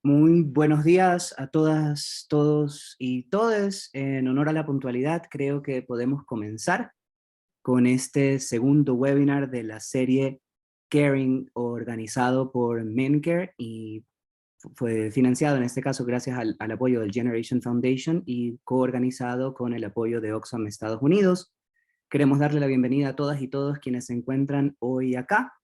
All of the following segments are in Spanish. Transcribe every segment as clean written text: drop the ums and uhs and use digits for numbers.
Muy buenos días a todas, todos y todes. En honor a la puntualidad, creo que podemos comenzar con este segundo webinar de la serie Caring, organizado por MenCare y fue financiado en este caso gracias al apoyo del Generation Foundation y coorganizado con el apoyo de Oxfam Estados Unidos. Queremos darle la bienvenida a todas y todos quienes se encuentran hoy acá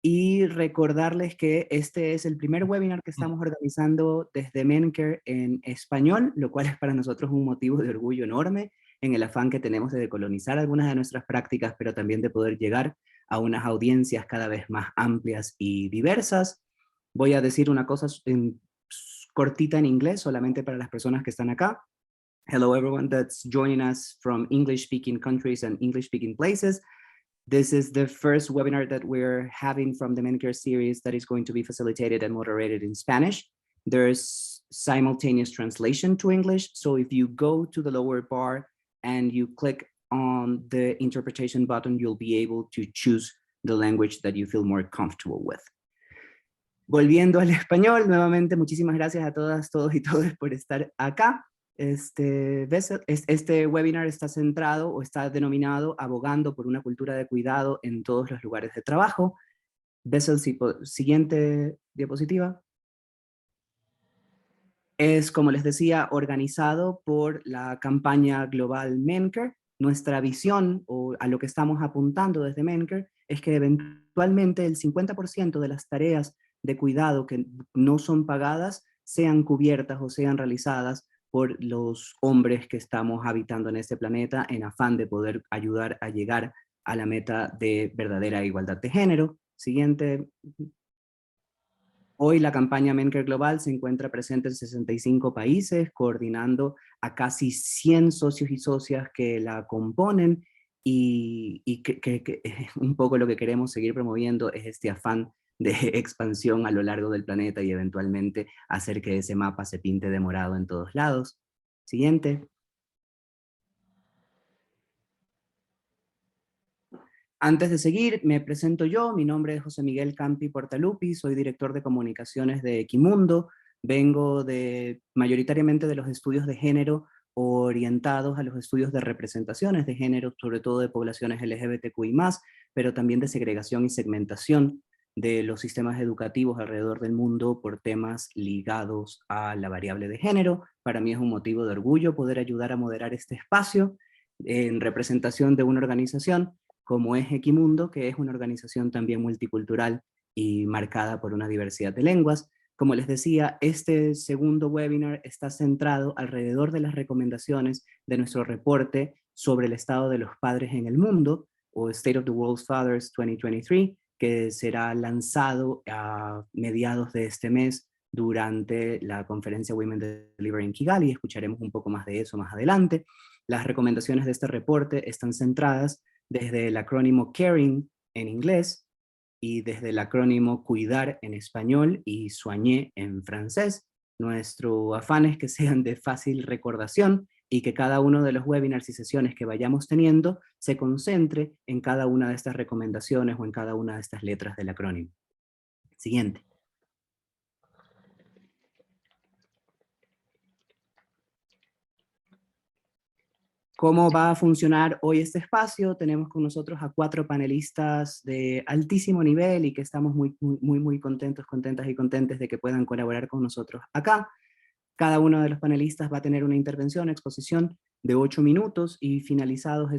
y recordarles que este es el primer webinar que estamos organizando desde MenCare en español, lo cual es para nosotros un motivo de orgullo enorme en el afán que tenemos de decolonizar algunas de nuestras prácticas, pero también de poder llegar a unas audiencias cada vez más amplias y diversas. Voy a decir una cosa cortita en inglés, solamente para las personas que están acá. Hello everyone that's joining us from English-speaking countries and English-speaking places. This is the first webinar that we're having from the MenCare series that is going to be facilitated and moderated in Spanish. There's simultaneous translation to English. So if you go to the lower bar and you click on the interpretation button, you'll be able to choose the language that you feel more comfortable with. Volviendo al español, nuevamente muchísimas gracias a todas, todos y todas por estar acá. Este webinar está centrado o está denominado Abogando por una cultura de cuidado en todos los lugares de trabajo. Bessel, siguiente diapositiva. Es, como les decía, organizado por la campaña global MenCare. Nuestra visión, o a lo que estamos apuntando desde MenCare, es que eventualmente el 50% de las tareas de cuidado que no son pagadas sean cubiertas o sean realizadas por los hombres que estamos habitando en este planeta en afán de poder ayudar a llegar a la meta de verdadera igualdad de género. Siguiente. Hoy la campaña MenCare Global se encuentra presente en 65 países, coordinando a casi 100 socios y socias que la componen y que un poco lo que queremos seguir promoviendo es este afán de expansión a lo largo del planeta y eventualmente hacer que ese mapa se pinte de morado en todos lados. Siguiente. Antes de seguir, me presento yo. Mi nombre es José Miguel Campi Portalupi, soy director de comunicaciones de Equimundo. Vengo mayoritariamente de los estudios de género orientados a los estudios de representaciones de género, sobre todo de poblaciones LGBTQI+, pero también de segregación y segmentación de los sistemas educativos alrededor del mundo por temas ligados a la variable de género. Para mí es un motivo de orgullo poder ayudar a moderar este espacio en representación de una organización como es Equimundo, que es una organización también multicultural y marcada por una diversidad de lenguas. Como les decía, este segundo webinar está centrado alrededor de las recomendaciones de nuestro reporte sobre el estado de los padres en el mundo, o State of the World's Fathers 2023, que será lanzado a mediados de este mes durante la conferencia Women Deliver en Kigali. Escucharemos un poco más de eso más adelante. Las recomendaciones de este reporte están centradas desde el acrónimo CARING en inglés y desde el acrónimo CUIDAR en español y SOIGNER en francés. Nuestro afán es que sean de fácil recordación y que cada uno de los webinars y sesiones que vayamos teniendo se concentre en cada una de estas recomendaciones o en cada una de estas letras del acrónimo. Siguiente. ¿Cómo va a funcionar hoy este espacio? Tenemos con nosotros a 4 panelistas de altísimo nivel y que estamos muy contentos, contentas y contentes de que puedan colaborar con nosotros acá. Cada uno de los panelistas va a tener una intervención, exposición de 8 minutos y finalizados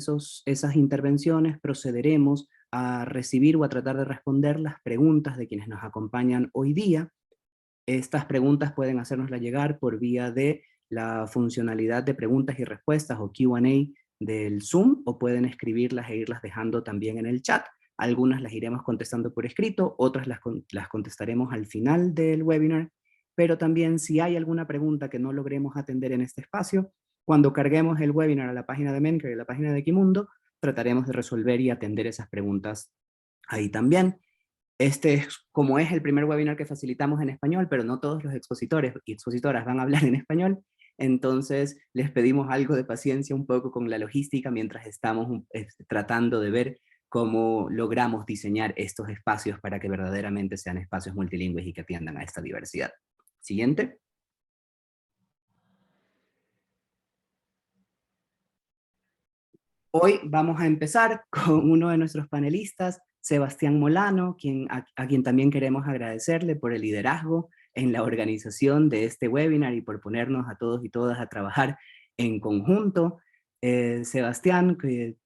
esas intervenciones procederemos a recibir o a tratar de responder las preguntas de quienes nos acompañan hoy día. Estas preguntas pueden hacérnoslas llegar por vía de la funcionalidad de preguntas y respuestas o Q&A del Zoom, o pueden escribirlas e irlas dejando también en el chat. Algunas las iremos contestando por escrito, otras las contestaremos al final del webinar, pero también si hay alguna pregunta que no logremos atender en este espacio, Cuando carguemos el webinar a la página de Menker y a la página de Equimundo, trataremos de resolver y atender esas preguntas ahí también. Este es, como es el primer webinar que facilitamos en español, pero no todos los expositores y expositoras van a hablar en español, entonces les pedimos algo de paciencia un poco con la logística mientras estamos tratando de ver cómo logramos diseñar estos espacios para que verdaderamente sean espacios multilingües y que atiendan a esta diversidad. Siguiente. Hoy vamos a empezar con uno de nuestros panelistas, Sebastián Molano, a quien también queremos agradecerle por el liderazgo en la organización de este webinar y por ponernos a todos y todas a trabajar en conjunto. Sebastián, que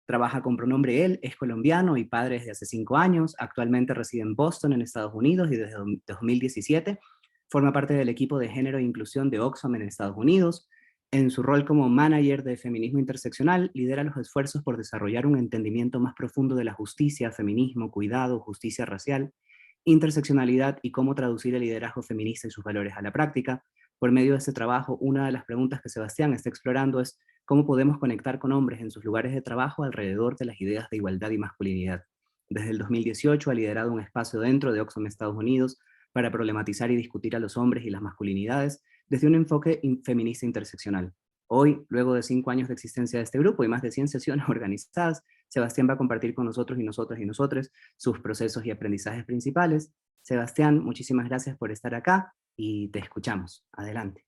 trabaja con pronombre él, es colombiano y padre desde hace 5 años, actualmente reside en Boston, en Estados Unidos, y desde 2017 forma parte del equipo de género e inclusión de Oxfam en Estados Unidos. En su rol como manager de feminismo interseccional, lidera los esfuerzos por desarrollar un entendimiento más profundo de la justicia, feminismo, cuidado, justicia racial, interseccionalidad y cómo traducir el liderazgo feminista y sus valores a la práctica. Por medio de este trabajo, una de las preguntas que Sebastián está explorando es cómo podemos conectar con hombres en sus lugares de trabajo alrededor de las ideas de igualdad y masculinidad. Desde el 2018 ha liderado un espacio dentro de Oxfam Estados Unidos para problematizar y discutir a los hombres y las masculinidades desde un enfoque feminista interseccional. Hoy, luego de 5 años de existencia de este grupo y más de 100 sesiones organizadas, Sebastián va a compartir con nosotros y nosotras y nosotros sus procesos y aprendizajes principales. Sebastián, muchísimas gracias por estar acá y te escuchamos. Adelante.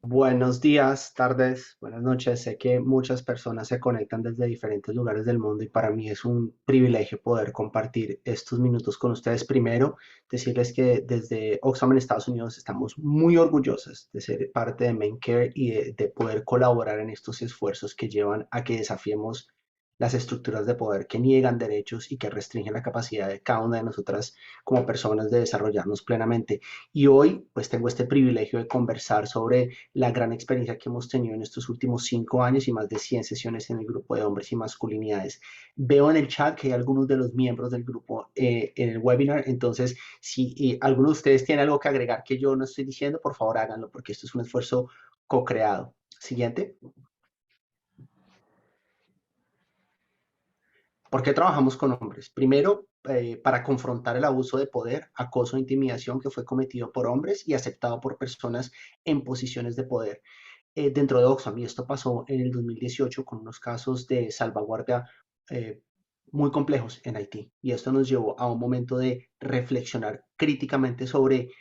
Buenos días, tardes, buenas noches. Sé que muchas personas se conectan desde diferentes lugares del mundo y para mí es un privilegio poder compartir estos minutos con ustedes. Primero, decirles que desde Oxfam en Estados Unidos estamos muy orgullosos de ser parte de MainCare y de poder colaborar en estos esfuerzos que llevan a que desafiemos las estructuras de poder que niegan derechos y que restringen la capacidad de cada una de nosotras como personas de desarrollarnos plenamente. Y hoy pues tengo este privilegio de conversar sobre la gran experiencia que hemos tenido en estos últimos 5 años y más de 100 sesiones en el grupo de hombres y masculinidades. Veo en el chat que hay algunos de los miembros del grupo en el webinar, entonces si alguno de ustedes tiene algo que agregar que yo no estoy diciendo, por favor háganlo, porque esto es un esfuerzo co-creado. Siguiente. ¿Por qué trabajamos con hombres? Primero, para confrontar el abuso de poder, acoso e intimidación que fue cometido por hombres y aceptado por personas en posiciones de poder dentro de Oxfam. Y esto pasó en el 2018 con unos casos de salvaguardia eh, muy complejos en Haití. Y esto nos llevó a un momento de reflexionar críticamente sobre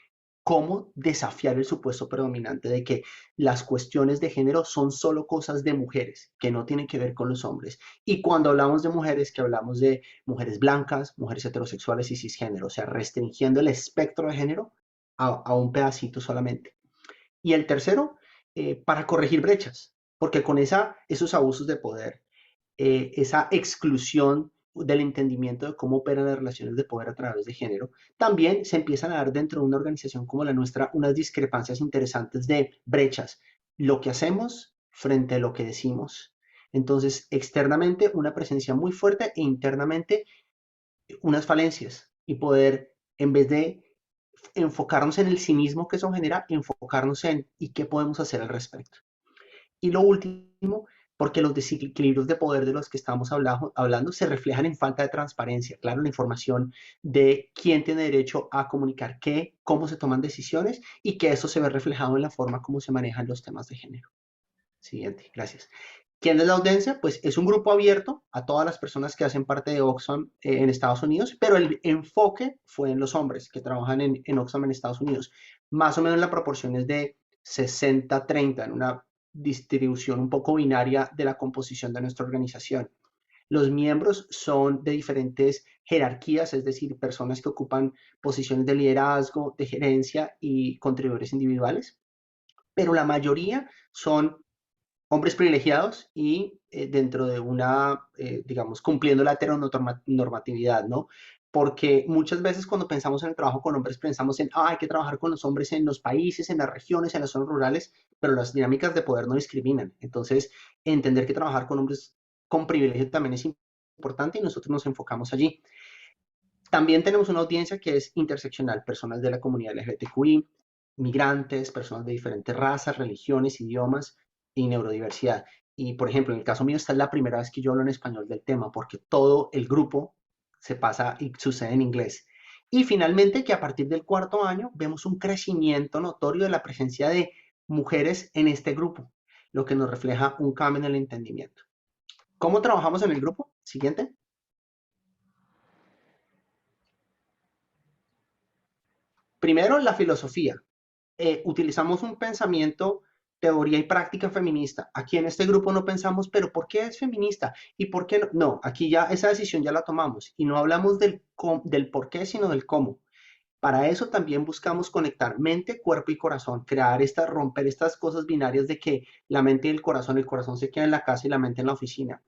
cómo desafiar el supuesto predominante de que las cuestiones de género son solo cosas de mujeres, que no tienen que ver con los hombres. Y cuando hablamos de mujeres, que hablamos de mujeres blancas, mujeres heterosexuales y cisgénero, o sea, restringiendo el espectro de género a un pedacito solamente. Y el tercero, para corregir brechas, porque con esos abusos de poder, esa exclusión del entendimiento de cómo operan las relaciones de poder a través de género, también se empiezan a dar dentro de una organización como la nuestra unas discrepancias interesantes de brechas, lo que hacemos frente a lo que decimos. Entonces, externamente una presencia muy fuerte e internamente unas falencias y poder, en vez de enfocarnos en el cinismo que eso genera, enfocarnos en y qué podemos hacer al respecto. Y lo último, porque los desequilibrios de poder de los que estamos hablando se reflejan en falta de transparencia. Claro, la información de quién tiene derecho a comunicar qué, cómo se toman decisiones y que eso se ve reflejado en la forma como se manejan los temas de género. Siguiente, gracias. ¿Quién es la audiencia? Pues es un grupo abierto a todas las personas que hacen parte de Oxfam en Estados Unidos, pero el enfoque fue en los hombres que trabajan en Oxfam en Estados Unidos. Más o menos la proporción es de 60-30, en una distribución un poco binaria de la composición de nuestra organización. Los miembros son de diferentes jerarquías, es decir, personas que ocupan posiciones de liderazgo, de gerencia y contribuidores individuales, pero la mayoría son hombres privilegiados y dentro de una, digamos, cumpliendo la heteronormatividad, ¿no? Porque muchas veces cuando pensamos en el trabajo con hombres pensamos en, hay que trabajar con los hombres en los países, en las regiones, en las zonas rurales, pero las dinámicas de poder no discriminan. Entonces, entender que trabajar con hombres con privilegio también es importante y nosotros nos enfocamos allí. También tenemos una audiencia que es interseccional, personas de la comunidad LGBTQI, migrantes, personas de diferentes razas, religiones, idiomas y neurodiversidad. Y por ejemplo, en el caso mío, esta es la primera vez que yo hablo en español del tema, porque todo el grupo se pasa y sucede en inglés. Y finalmente, que a partir del cuarto año vemos un crecimiento notorio de la presencia de mujeres en este grupo, lo que nos refleja un cambio en el entendimiento. ¿Cómo trabajamos en el grupo? Siguiente. Primero, la filosofía. Utilizamos un pensamiento, teoría y práctica feminista. Aquí en este grupo no pensamos, pero ¿por qué es feminista? ¿Y por qué no? No, aquí ya esa decisión ya la tomamos y no hablamos del por qué, sino del cómo. Para eso también buscamos conectar mente, cuerpo y corazón, romper estas cosas binarias de que la mente y el corazón se queda en la casa y la mente en la oficina.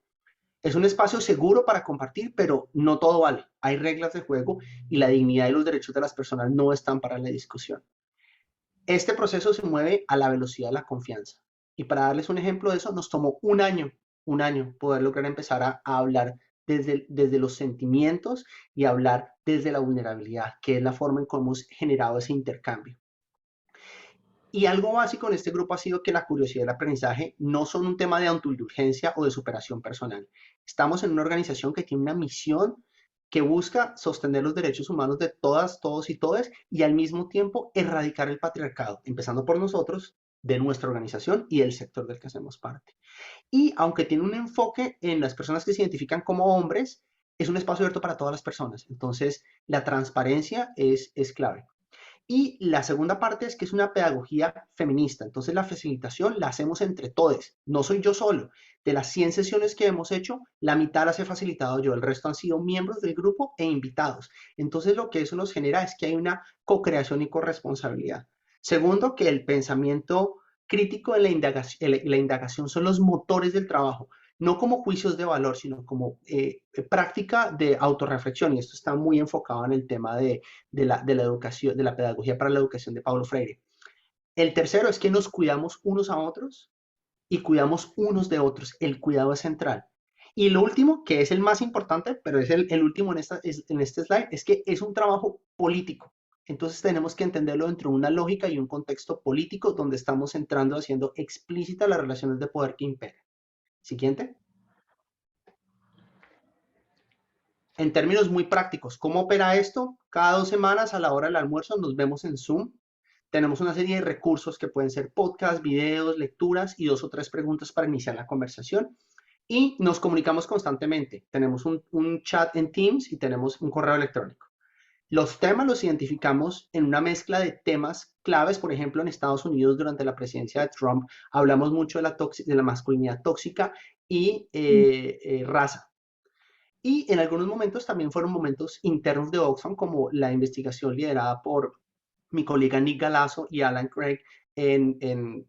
Es un espacio seguro para compartir, pero no todo vale. Hay reglas de juego y la dignidad y los derechos de las personas no están para la discusión. Este proceso se mueve a la velocidad de la confianza. Y para darles un ejemplo de eso, nos tomó un año poder lograr empezar a hablar desde los sentimientos y hablar desde la vulnerabilidad, que es la forma en cómo hemos generado ese intercambio. Y algo básico en este grupo ha sido que la curiosidad y el aprendizaje no son un tema de autoindulgencia o de superación personal. Estamos en una organización que tiene una misión que busca sostener los derechos humanos de todas, todos y todes y al mismo tiempo erradicar el patriarcado, empezando por nosotros, de nuestra organización y el sector del que hacemos parte. Y aunque tiene un enfoque en las personas que se identifican como hombres, es un espacio abierto para todas las personas. Entonces, la transparencia es clave. Y la segunda parte es que es una pedagogía feminista. Entonces la facilitación la hacemos entre todos. No soy yo solo. De las 100 sesiones que hemos hecho, la mitad las he facilitado yo. El resto han sido miembros del grupo e invitados. Entonces lo que eso nos genera es que hay una co-creación y corresponsabilidad. Segundo, que el pensamiento crítico en la indagación son los motores del trabajo no como juicios de valor, sino como práctica de autorreflexión. Y esto está muy enfocado en el tema de la educación, de la pedagogía para la educación de Paulo Freire. El tercero es que nos cuidamos unos a otros y cuidamos unos de otros. El cuidado es central. Y lo último, que es el más importante, pero es el último en este slide, es que es un trabajo político. Entonces tenemos que entenderlo dentro de una lógica y un contexto político donde estamos entrando haciendo explícitas las relaciones de poder que imperan. Siguiente. En términos muy prácticos, ¿cómo opera esto? Cada 2 semanas a la hora del almuerzo nos vemos en Zoom. Tenemos una serie de recursos que pueden ser podcasts, videos, lecturas y 2 o 3 preguntas para iniciar la conversación. Y nos comunicamos constantemente. Tenemos un chat en Teams y tenemos un correo electrónico. Los temas los identificamos en una mezcla de temas claves. Por ejemplo, en Estados Unidos durante la presidencia de Trump hablamos mucho de la masculinidad tóxica y raza. Y en algunos momentos también fueron momentos internos de Oxfam, como la investigación liderada por mi colega Nick Galazo y Alan Craig en el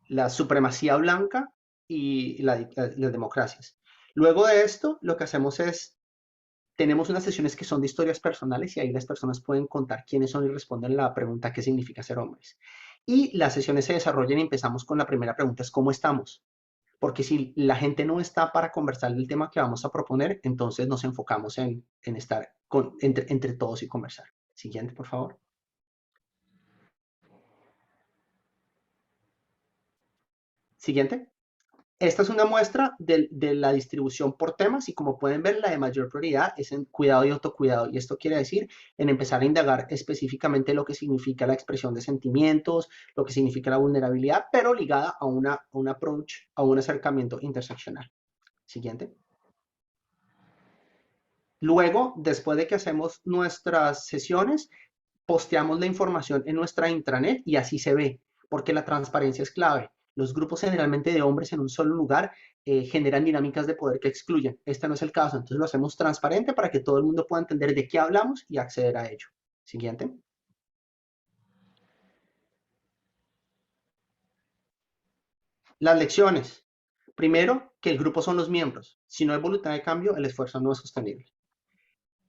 la supremacía blanca y las democracias. Luego de esto, lo que hacemos es, tenemos unas sesiones que son de historias personales y ahí las personas pueden contar quiénes son y responden la pregunta qué significa ser hombres. Y las sesiones se desarrollan y empezamos con la primera pregunta, es ¿cómo estamos? Porque si la gente no está para conversar del tema que vamos a proponer, entonces nos enfocamos en estar entre todos y conversar. Siguiente, por favor. Siguiente. Esta es una muestra de la distribución por temas y como pueden ver, la de mayor prioridad es en cuidado y autocuidado. Y esto quiere decir en empezar a indagar específicamente lo que significa la expresión de sentimientos, lo que significa la vulnerabilidad, pero ligada a un approach, a un acercamiento interseccional. Siguiente. Luego, después de que hacemos nuestras sesiones, posteamos la información en nuestra intranet y así se ve, porque la transparencia es clave. Los grupos generalmente de hombres en un solo lugar generan dinámicas de poder que excluyen. Este no es el caso, entonces lo hacemos transparente para que todo el mundo pueda entender de qué hablamos y acceder a ello. Siguiente. Las lecciones. Primero, que el grupo son los miembros. Si no hay voluntad de cambio, el esfuerzo no es sostenible.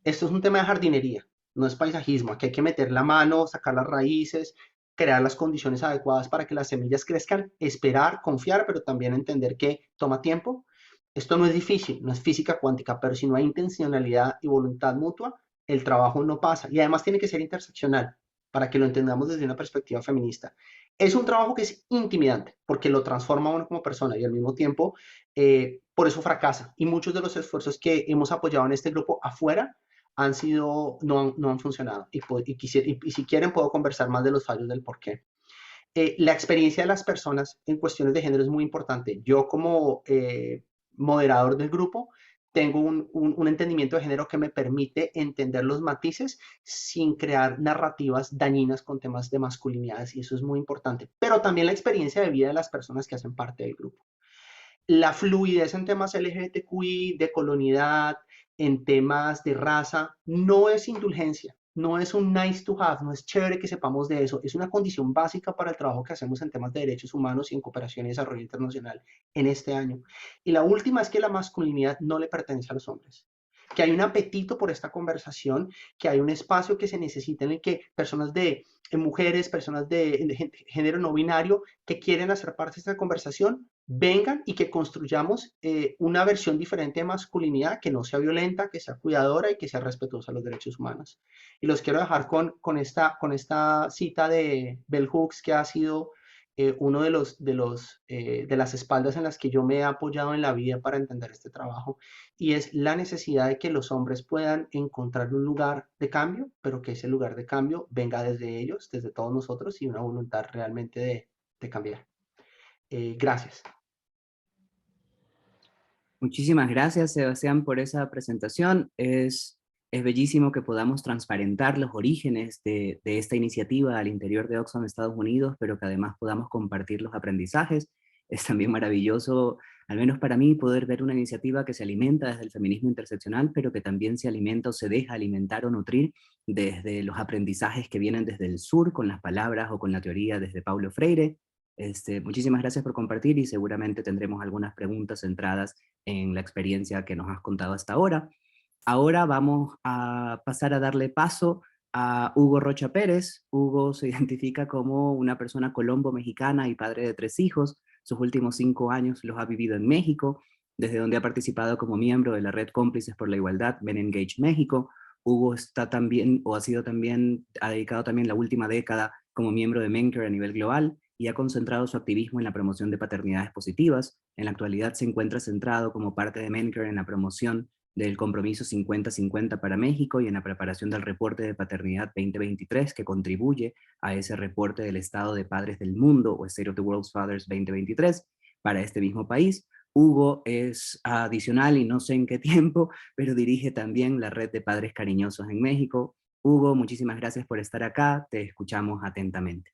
Esto es un tema de jardinería, no es paisajismo. Aquí hay que meter la mano, sacar las raíces, crear las condiciones adecuadas para que las semillas crezcan, esperar, confiar, pero también entender que toma tiempo. Esto no es difícil, no es física cuántica, pero si no hay intencionalidad y voluntad mutua, el trabajo no pasa. Y además tiene que ser interseccional para que lo entendamos desde una perspectiva feminista. Es un trabajo que es intimidante porque lo transforma a uno como persona y al mismo tiempo por eso fracasa. Y muchos de los esfuerzos que hemos apoyado en este grupo afuera han sido, no han funcionado. Y si quieren puedo conversar más de los fallos del por qué. La experiencia de las personas en cuestiones de género es muy importante. Yo como moderador del grupo tengo un entendimiento de género que me permite entender los matices sin crear narrativas dañinas con temas de masculinidades y eso es muy importante. Pero también la experiencia de vida de las personas que hacen parte del grupo. La fluidez en temas LGBTQI, de colonidad, en temas de raza, no es indulgencia, no es un nice to have, no es chévere que sepamos de eso, es una condición básica para el trabajo que hacemos en temas de derechos humanos y en cooperación y desarrollo internacional en este año. Y la última es que la masculinidad no le pertenece a los hombres, que hay un apetito por esta conversación, que hay un espacio que se necesita en el que personas de mujeres, personas de género no binario que quieren hacer parte de esta conversación, vengan y que construyamos una versión diferente de masculinidad que no sea violenta, que sea cuidadora y que sea respetuosa de los derechos humanos. Y los quiero dejar con esta cita de Bell Hooks, que ha sido uno de las espaldas en las que yo me he apoyado en la vida para entender este trabajo, y es la necesidad de que los hombres puedan encontrar un lugar de cambio, pero que ese lugar de cambio venga desde ellos, desde todos nosotros, y una voluntad realmente de cambiar. Gracias. Muchísimas gracias, Sebastián, por esa presentación. Es bellísimo que podamos transparentar los orígenes de esta iniciativa al interior de Oxfam, Estados Unidos, pero que además podamos compartir los aprendizajes. Es también maravilloso, al menos para mí, poder ver una iniciativa que se alimenta desde el feminismo interseccional, pero que también se alimenta o se deja alimentar o nutrir desde los aprendizajes que vienen desde el sur, con las palabras o con la teoría desde Paulo Freire. Muchísimas gracias por compartir y seguramente tendremos algunas preguntas centradas en la experiencia que nos has contado hasta ahora. Ahora vamos a pasar a darle paso a Hugo Rocha Pérez. Hugo se identifica como una persona colombo-mexicana y padre de 3 hijos. Sus últimos 5 años los ha vivido en México, desde donde ha participado como miembro de la red Cómplices por la Igualdad, Men Engage México. Hugo está también, o ha sido también, ha dedicado también la última década como miembro de Mentor a nivel global y ha concentrado su activismo en la promoción de paternidades positivas. En la actualidad se encuentra centrado como parte de Mentor en la promoción del compromiso 50-50 para México y en la preparación del reporte de paternidad 2023 que contribuye a ese reporte del estado de padres del mundo o State of the World's Fathers 2023 para este mismo país. Hugo es adicional y no sé en qué tiempo, pero dirige también la red de padres cariñosos en México. Hugo, muchísimas gracias por estar acá, te escuchamos atentamente.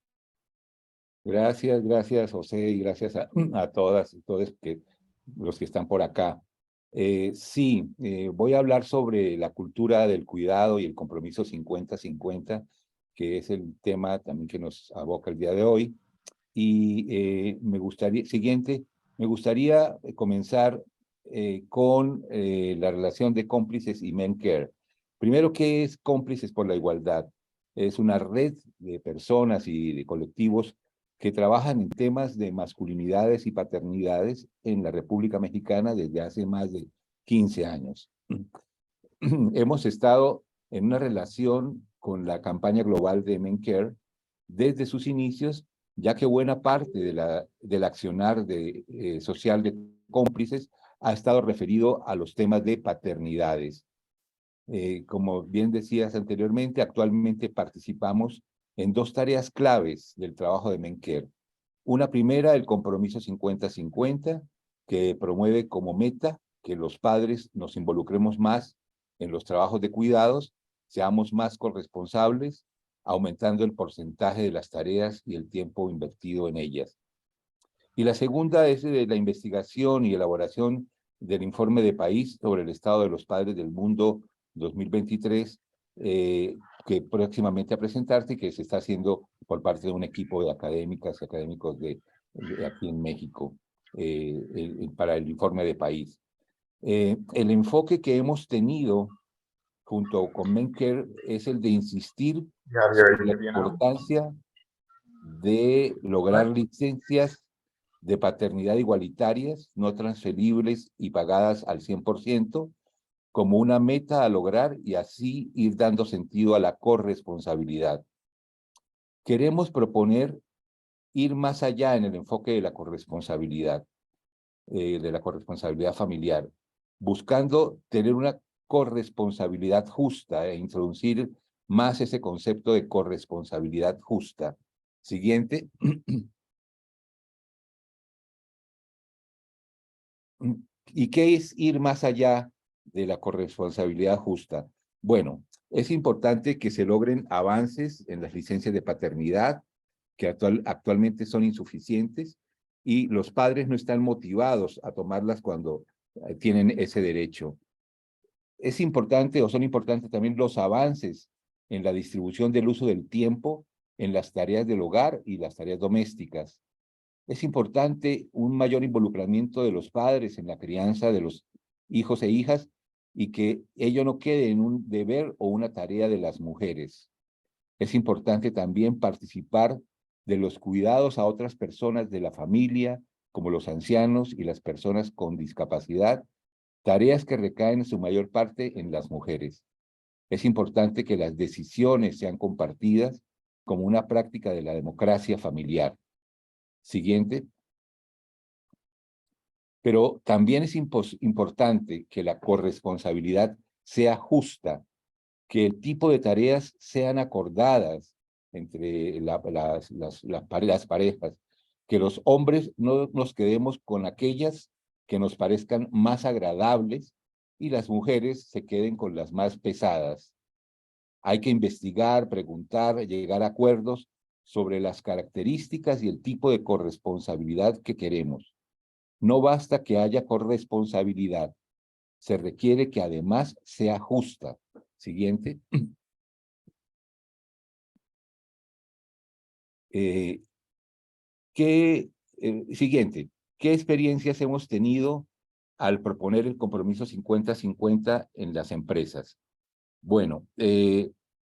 Gracias, gracias José y gracias a todas y todos los que están por acá. Sí, voy a hablar sobre la cultura del cuidado y el compromiso 50-50, que es el tema también que nos aboca el día de hoy. Y me gustaría comenzar con la relación de Cómplices y MenCare. Primero, ¿qué es Cómplices por la Igualdad? Es una red de personas y de colectivos que trabajan en temas de masculinidades y paternidades en la República Mexicana desde hace más de 15 años. Hemos estado en una relación con la campaña global de MenCare desde sus inicios, ya que buena parte del accionar social de Cómplices ha estado referido a los temas de paternidades. Como bien decías anteriormente, actualmente participamos en 2 tareas claves del trabajo de MenCare. Una primera, el compromiso 50-50, que promueve como meta que los padres nos involucremos más en los trabajos de cuidados, seamos más corresponsables, aumentando el porcentaje de las tareas y el tiempo invertido en ellas. Y la segunda es de la investigación y elaboración del informe de país sobre el estado de los padres del mundo 2023, que próximamente a presentarse y que se está haciendo por parte de un equipo de académicas y académicos de aquí en México para el informe de país. El enfoque que hemos tenido junto con MenCare es el de insistir sobre la importancia de lograr licencias de paternidad igualitarias, no transferibles y pagadas al 100%, como una meta a lograr y así ir dando sentido a la corresponsabilidad. Queremos proponer ir más allá en el enfoque de la corresponsabilidad familiar, buscando tener una corresponsabilidad justa e introducir más ese concepto de corresponsabilidad justa. Siguiente. ¿Y qué es ir más allá de la corresponsabilidad justa? Bueno, es importante que se logren avances en las licencias de paternidad, que actualmente son insuficientes, y los padres no están motivados a tomarlas cuando tienen ese derecho. Es importante o son importantes también los avances en la distribución del uso del tiempo en las tareas del hogar y las tareas domésticas. Es importante un mayor involucramiento de los padres en la crianza de los hijos e hijas y que ello no quede en un deber o una tarea de las mujeres. Es importante también participar de los cuidados a otras personas de la familia, como los ancianos y las personas con discapacidad, tareas que recaen en su mayor parte en las mujeres. Es importante que las decisiones sean compartidas como una práctica de la democracia familiar. Siguiente. Pero también es importante que la corresponsabilidad sea justa, que el tipo de tareas sean acordadas entre las parejas, que los hombres no nos quedemos con aquellas que nos parezcan más agradables y las mujeres se queden con las más pesadas. Hay que investigar, preguntar, llegar a acuerdos sobre las características y el tipo de corresponsabilidad que queremos. No basta que haya corresponsabilidad, se requiere que además sea justa. Siguiente. Eh, Siguiente. ¿Qué experiencias hemos tenido al proponer el compromiso 50-50 en las empresas? Bueno,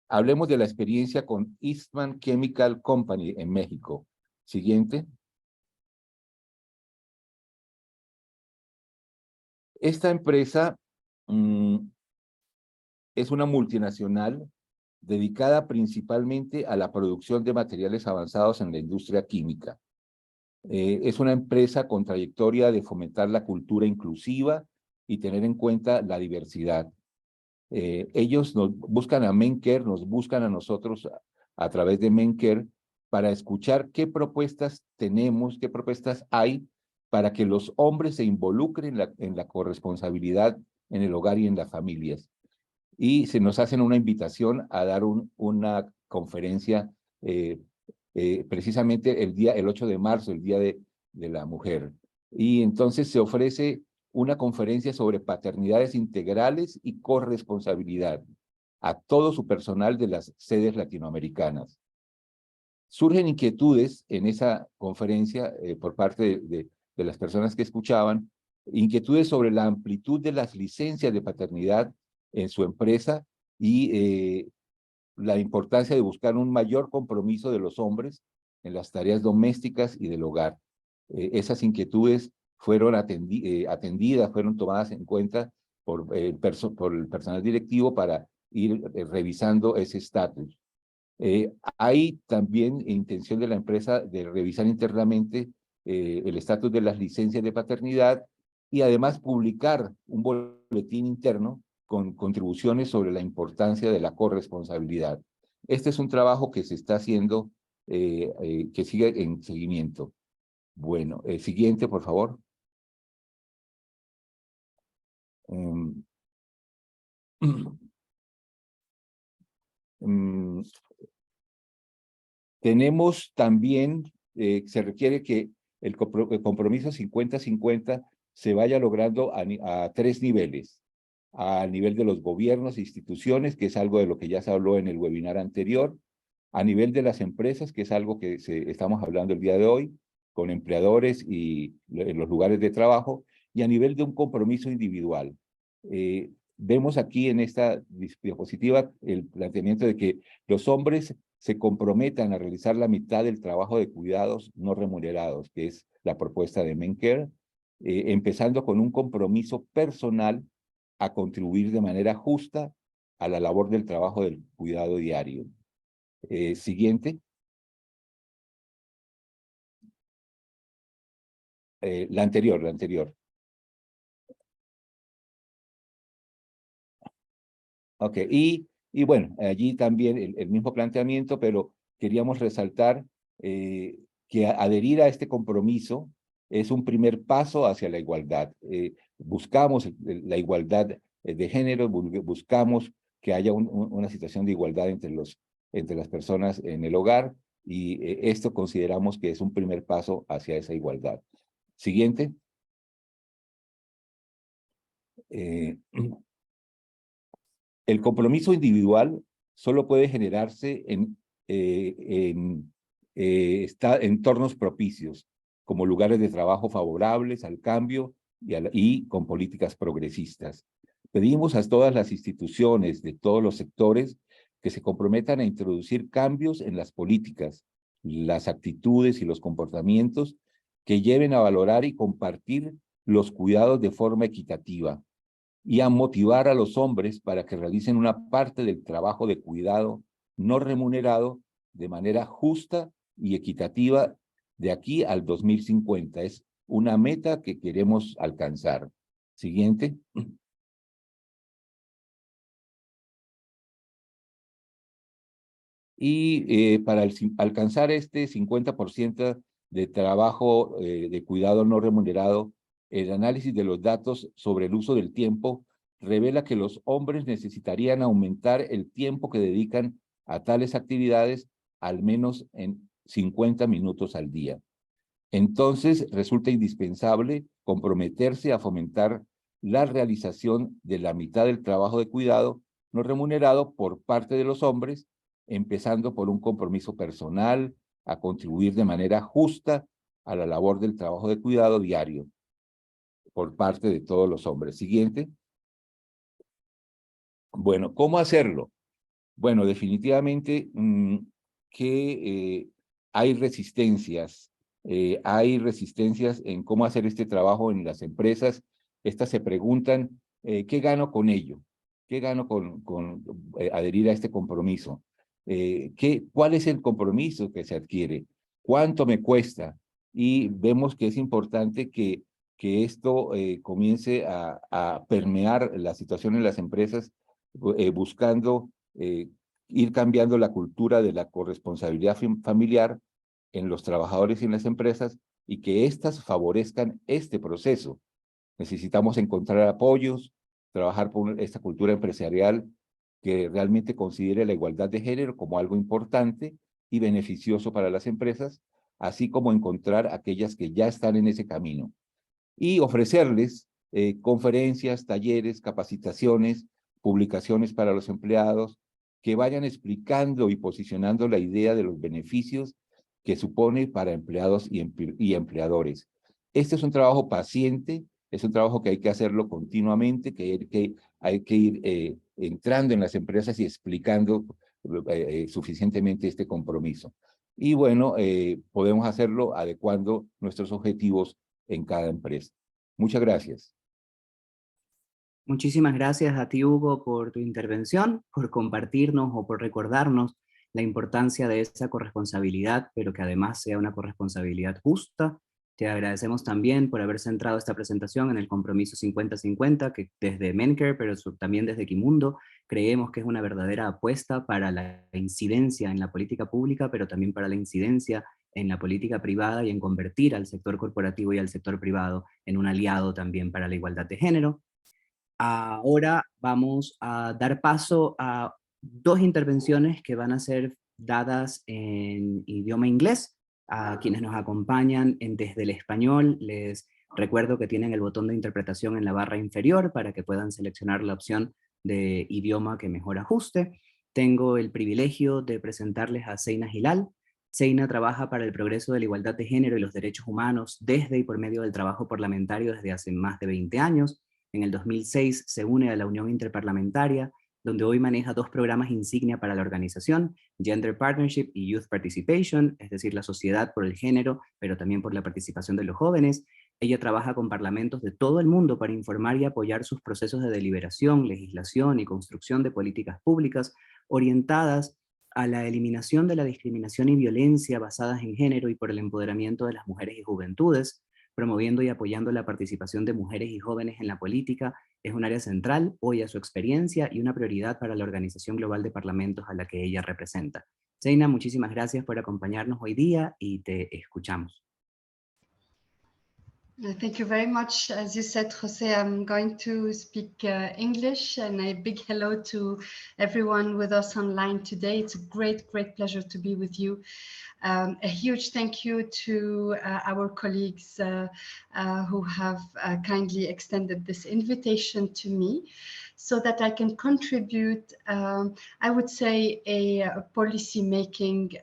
hablemos de la experiencia con Eastman Chemical Company en México. Siguiente. Esta empresa es una multinacional dedicada principalmente a la producción de materiales avanzados en la industria química. Es una empresa con trayectoria de fomentar la cultura inclusiva y tener en cuenta la diversidad. Ellos nos buscan a Mencare, nos buscan a nosotros a través de Mencare para escuchar qué propuestas tenemos, qué propuestas hay para que los hombres se involucren en la corresponsabilidad en el hogar y en las familias. Y se nos hacen una invitación a dar una conferencia precisamente el 8 de marzo, el Día de la Mujer. Y entonces se ofrece una conferencia sobre paternidades integrales y corresponsabilidad a todo su personal de las sedes latinoamericanas. Surgen inquietudes en esa conferencia por parte de las personas que escuchaban, inquietudes sobre la amplitud de las licencias de paternidad en su empresa y la importancia de buscar un mayor compromiso de los hombres en las tareas domésticas y del hogar. Esas inquietudes fueron atendidas, fueron tomadas en cuenta por el personal directivo para ir revisando ese estatus. Hay también intención de la empresa de revisar internamente el estatus de las licencias de paternidad y además publicar un boletín interno con contribuciones sobre la importancia de la corresponsabilidad. Este es un trabajo que se está haciendo, que sigue en seguimiento. Bueno, siguiente, por favor. Um, um, Tenemos también, se requiere que el compromiso 50-50 se vaya logrando a 3 niveles. Al nivel de los gobiernos e instituciones, que es algo de lo que ya se habló en el webinar anterior, a nivel de las empresas, que es algo que estamos hablando el día de hoy, con empleadores y en los lugares de trabajo, y a nivel de un compromiso individual. Vemos aquí en esta diapositiva el planteamiento de que los hombres se comprometan a realizar la mitad del trabajo de cuidados no remunerados, que es la propuesta de Mencare, empezando con un compromiso personal a contribuir de manera justa a la labor del trabajo del cuidado diario. Siguiente. La anterior. Ok, y bueno, allí también el mismo planteamiento, pero queríamos resaltar que adherir a este compromiso es un primer paso hacia la igualdad. Buscamos la igualdad de género, buscamos que haya una situación de igualdad entre las personas en el hogar, y esto consideramos que es un primer paso hacia esa igualdad. Siguiente. El compromiso individual solo puede generarse en entornos propicios, como lugares de trabajo favorables al cambio y con políticas progresistas. Pedimos a todas las instituciones de todos los sectores que se comprometan a introducir cambios en las políticas, las actitudes y los comportamientos que lleven a valorar y compartir los cuidados de forma equitativa, y a motivar a los hombres para que realicen una parte del trabajo de cuidado no remunerado de manera justa y equitativa de aquí al 2050. Es una meta que queremos alcanzar. Siguiente. Y para alcanzar este 50% de trabajo de cuidado no remunerado, el análisis de los datos sobre el uso del tiempo revela que los hombres necesitarían aumentar el tiempo que dedican a tales actividades al menos en 50 minutos al día. Entonces, resulta indispensable comprometerse a fomentar la realización de la mitad del trabajo de cuidado no remunerado por parte de los hombres, empezando por un compromiso personal a contribuir de manera justa a la labor del trabajo de cuidado diario por parte de todos los hombres. Siguiente. Bueno, ¿cómo hacerlo? Bueno, definitivamente que hay resistencias en cómo hacer este trabajo en las empresas. Estas se preguntan, ¿qué gano con ello? ¿Qué gano con adherir a este compromiso? ¿Cuál es el compromiso que se adquiere? ¿Cuánto me cuesta? Y vemos que es importante que esto comience a permear la situación en las empresas, buscando ir cambiando la cultura de la corresponsabilidad familiar en los trabajadores y en las empresas, y que éstas favorezcan este proceso. Necesitamos encontrar apoyos, trabajar por esta cultura empresarial que realmente considere la igualdad de género como algo importante y beneficioso para las empresas, así como encontrar aquellas que ya están en ese camino y ofrecerles conferencias, talleres, capacitaciones, publicaciones para los empleados, que vayan explicando y posicionando la idea de los beneficios que supone para empleados y empleadores. Este es un trabajo paciente, es un trabajo que hay que hacerlo continuamente, que hay que ir entrando en las empresas y explicando suficientemente este compromiso. Y bueno, podemos hacerlo adecuando nuestros objetivos en cada empresa. Muchas gracias. Muchísimas gracias a ti, Hugo, por tu intervención, por compartirnos o por recordarnos la importancia de esa corresponsabilidad, pero que además sea una corresponsabilidad justa. Te agradecemos también por haber centrado esta presentación en el compromiso 50-50, que desde Mencare, pero también desde Equimundo, creemos que es una verdadera apuesta para la incidencia en la política pública, pero también para la incidencia en la política privada y en convertir al sector corporativo y al sector privado en un aliado también para la igualdad de género. Ahora vamos a dar paso a dos intervenciones que van a ser dadas en idioma inglés. A quienes nos acompañan desde el español, les recuerdo que tienen el botón de interpretación en la barra inferior para que puedan seleccionar la opción de idioma que mejor ajuste. Tengo el privilegio de presentarles a Zeina Hilal. Zeina trabaja para el progreso de la igualdad de género y los derechos humanos desde y por medio del trabajo parlamentario desde hace más de 20 años. En el 2006 se une a la Unión Interparlamentaria, donde hoy maneja dos programas insignia para la organización, Gender Partnership y Youth Participation, es decir, la sociedad por el género, pero también por la participación de los jóvenes. Ella trabaja con parlamentos de todo el mundo para informar y apoyar sus procesos de deliberación, legislación y construcción de políticas públicas orientadas a la eliminación de la discriminación y violencia basadas en género y por el empoderamiento de las mujeres y juventudes, promoviendo y apoyando la participación de mujeres y jóvenes en la política. Es un área central hoy a su experiencia y una prioridad para la Organización Global de Parlamentos a la que ella representa. Zeina, muchísimas gracias por acompañarnos hoy día y te escuchamos. Thank you very much. As you said, Jose, I'm going to speak English, and a big hello to everyone with us online today. It's a great pleasure to be with you. A huge thank you to our colleagues who have kindly extended this invitation to me so that I can contribute, I would say, a policy-making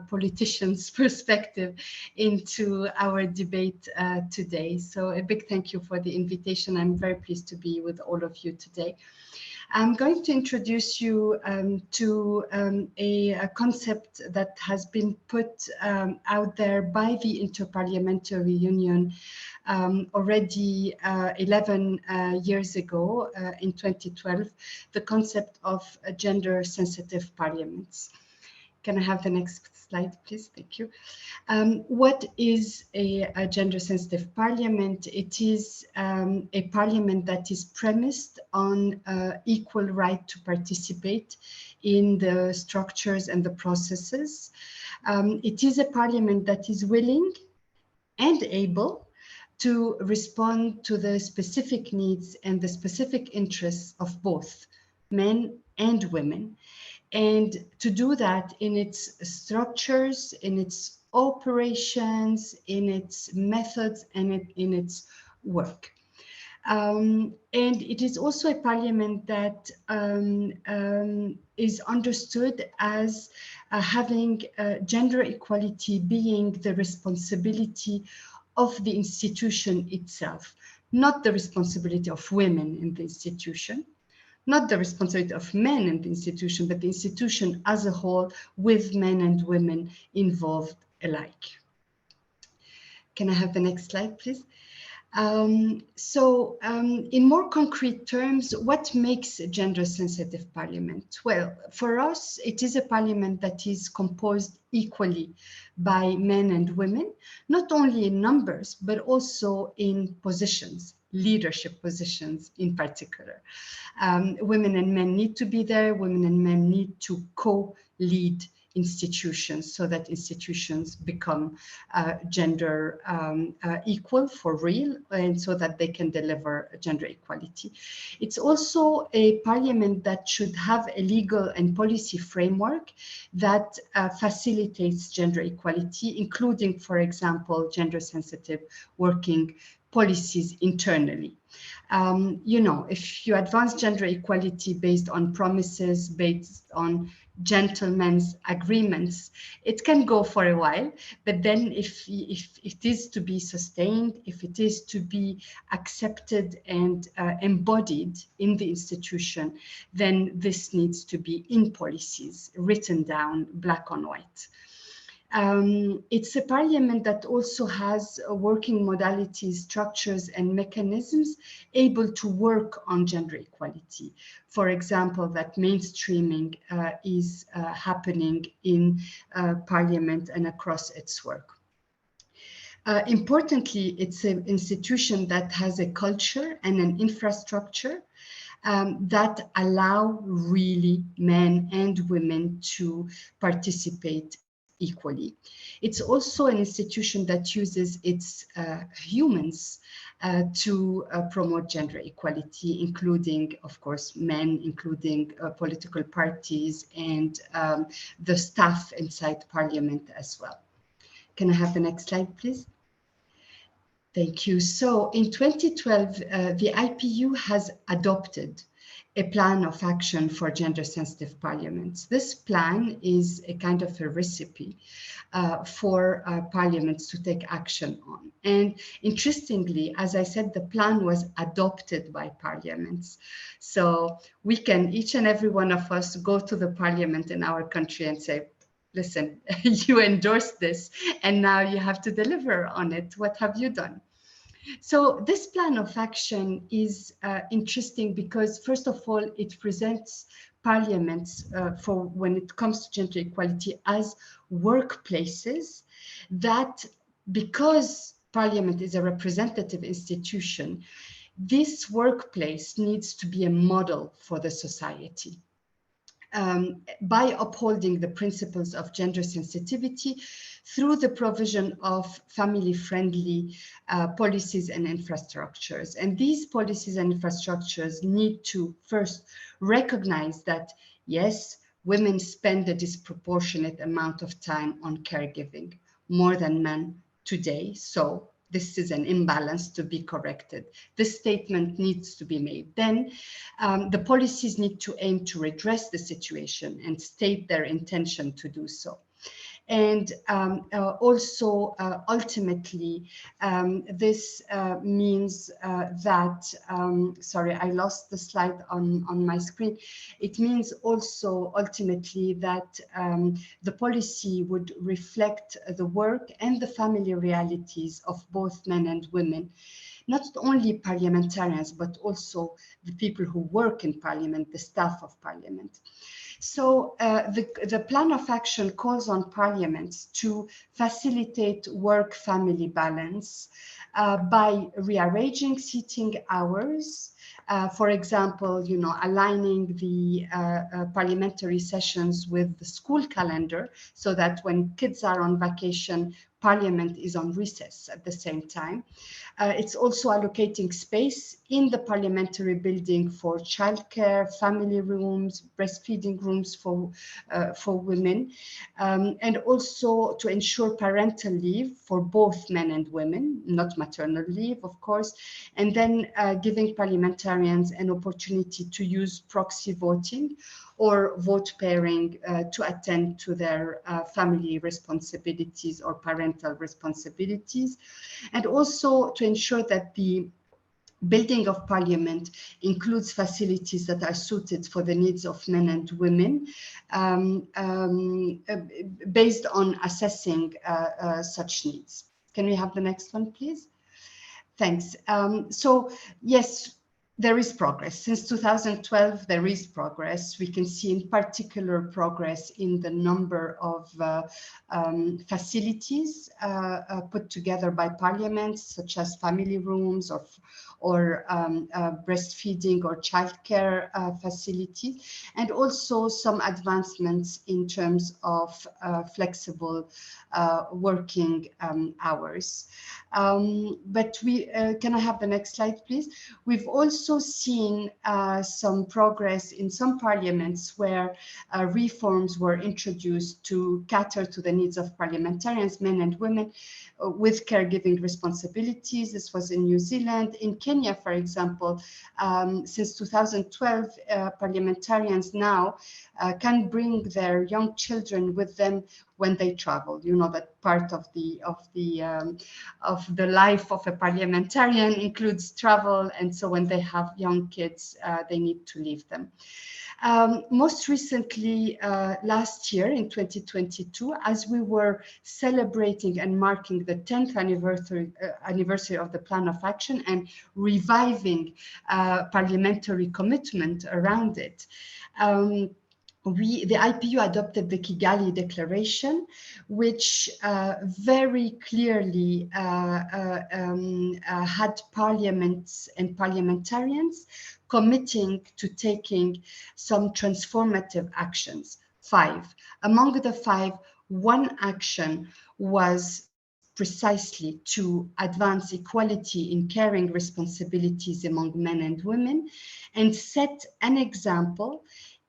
politician's perspective into our debate today. So a big thank you for the invitation. I'm very pleased to be with all of you today. I'm going to introduce you to a concept that has been put out there by the Interparliamentary Union already 11 years ago in 2012, the concept of gender-sensitive parliaments. Can I have the next slide, please? Thank you. What is a gender-sensitive parliament? It is a parliament that is premised on equal right to participate in the structures and the processes. It is a parliament that is willing and able to respond to the specific needs and the specific interests of both men and women, and to do that in its structures, in its operations, in its methods, and in its work. And it is also a parliament that is understood as having gender equality being the responsibility of the institution itself, not the responsibility of women in the institution, not the responsibility of men in the institution, but the institution as a whole with men and women involved alike. Can I have the next slide, please? In more concrete terms, what makes a gender-sensitive parliament? Well, for us, it is a parliament that is composed equally by men and women, not only in numbers, but also in positions, leadership positions in particular. Women and men need to be there. Women and men need to co-lead institutions so that institutions become gender equal for real, and so that they can deliver gender equality. It's also a parliament that should have a legal and policy framework that facilitates gender equality, including, for example, gender-sensitive working policies internally. You know, if you advance gender equality based on promises, based on gentlemen's agreements, it can go for a while, but then if it is to be sustained, if it is to be accepted and embodied in the institution, then this needs to be in policies, written down black on white. It's a parliament that also has working modalities, structures, and mechanisms able to work on gender equality. For example, that mainstreaming is happening in parliament and across its work. Importantly, it's an institution that has a culture and an infrastructure that allow really men and women to participate equally. It's also an institution that uses its humans to promote gender equality, including, of course, men, including political parties and the staff inside parliament as well. Can I have the next slide, please? Thank you. So in 2012, the IPU has adopted a plan of action for gender-sensitive parliaments. This plan is a kind of a recipe for parliaments to take action on. And interestingly, as I said, the plan was adopted by parliaments. So we can, each and every one of us, go to the parliament in our country and say, listen, you endorsed this, and now you have to deliver on it. What have you done? So this plan of action is interesting because, first of all, it presents parliaments for when it comes to gender equality as workplaces that, because parliament is a representative institution, this workplace needs to be a model for the society. By upholding the principles of gender sensitivity through the provision of family-friendly policies and infrastructures. And these policies and infrastructures need to first recognize that, yes, women spend a disproportionate amount of time on caregiving, more than men today. So this is an imbalance to be corrected. This statement needs to be made. Then the policies need to aim to redress the situation and state their intention to do so. And also, ultimately, this means that, sorry, I lost the slide on my screen. It means also, ultimately, that the policy would reflect the work and the family realities of both men and women, not only parliamentarians, but also the people who work in parliament, the staff of parliament. So the plan of action calls on parliaments to facilitate work-family balance by rearranging seating hours. For example, aligning the parliamentary sessions with the school calendar so that when kids are on vacation, Parliament is on recess at the same time. It's also allocating space in the parliamentary building for childcare, family rooms, breastfeeding rooms for women, and also to ensure parental leave for both men and women, not maternal leave, of course, and then giving parliamentarians an opportunity to use proxy voting or vote pairing to attend to their family responsibilities or parental responsibilities, and also to ensure that the building of parliament includes facilities that are suited for the needs of men and women, based on assessing such needs. Can we have the next one, please? Thanks. So, yes, there is progress. Since 2012, there is progress. We can see in particular progress in the number of facilities put together by parliaments, such as family rooms or breastfeeding or childcare facilities, and also some advancements in terms of flexible working hours. But can I have the next slide, please? We've also seen some progress in some parliaments where reforms were introduced to cater to the needs of parliamentarians, men and women, with caregiving responsibilities. This was in New Zealand. In Kenya, for example, since 2012, parliamentarians now can bring their young children with them when they travel. You know that part of the life of a parliamentarian includes travel, and so when they have young kids, they need to leave them. Most recently, last year in 2022, as we were celebrating and marking the 10th anniversary of the Plan of Action and reviving parliamentary commitment around it, the IPU adopted the Kigali Declaration, which very clearly had parliaments and parliamentarians committing to taking some transformative actions. 5. Among the 5, one action was precisely to advance equality in caring responsibilities among men and women and set an example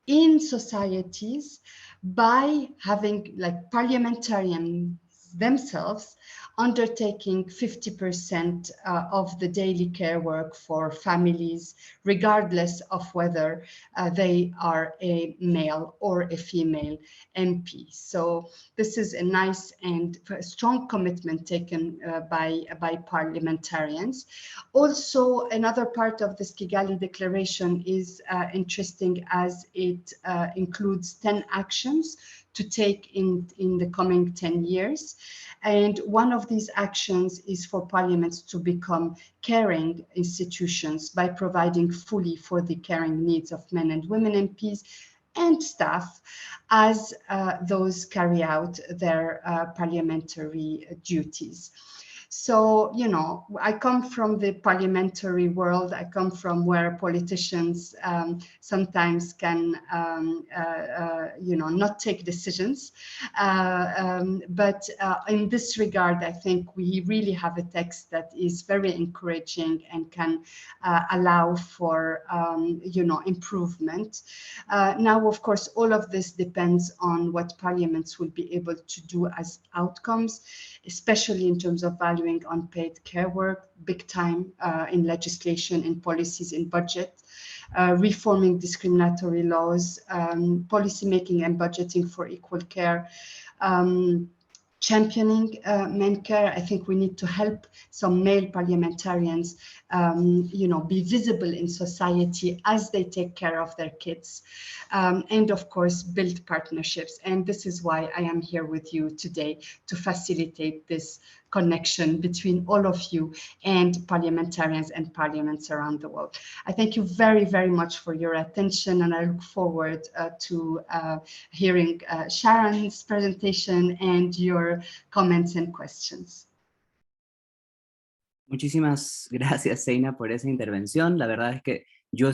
in societies by having parliamentarians themselves undertaking 50% of the daily care work for families, regardless of whether they are a male or a female MP. So this is a nice and strong commitment taken by parliamentarians. Also, another part of this Kigali Declaration is interesting, as it includes 10 actions to take in the coming 10 years. And one of these actions is for parliaments to become caring institutions by providing fully for the caring needs of men and women MPs and staff as those carry out their parliamentary duties. So, you know, I come from the parliamentary world. I come from where politicians sometimes can, you know, not take decisions. But in this regard, I think we really have a text that is very encouraging and can allow for, you know, improvement. Now, of course, all of this depends on what parliaments will be able to do as outcomes, especially in terms of valuing unpaid care work, big time in legislation, in policies, in budget, reforming discriminatory laws, policy making and budgeting for equal care, championing men care. I think we need to help some male parliamentarians, you know, be visible in society as they take care of their kids, and of course build partnerships. And this is why I am here with you today, to facilitate this connection between all of you and parliamentarians and parliaments around the world. I thank you very, very much for your attention, and I look forward to hearing Sharon's presentation and your comments and questions. Muchísimas gracias, Zeina, por esa intervención. La verdad es que yo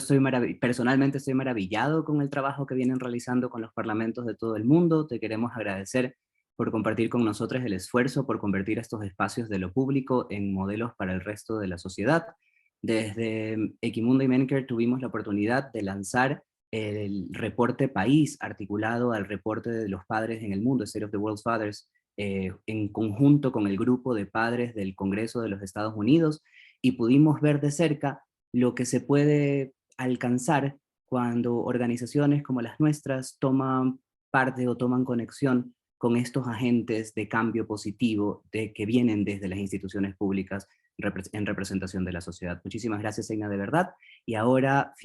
personalmente estoy maravillado con el trabajo que vienen realizando con los parlamentos de todo el mundo. Te queremos agradecer por compartir con nosotros el esfuerzo por convertir estos espacios de lo público en modelos para el resto de la sociedad. Desde Equimundo y Mencare tuvimos la oportunidad de lanzar el reporte país articulado al reporte de los padres en el mundo, State of the World's Fathers, en conjunto con el grupo de padres del Congreso de los Estados Unidos, y pudimos ver de cerca lo que se puede alcanzar cuando organizaciones como las nuestras toman parte o toman conexión con estos agentes de cambio positivo que vienen desde las instituciones públicas en representación de la sociedad. Muchísimas gracias, Zeina, de verdad. Y ahora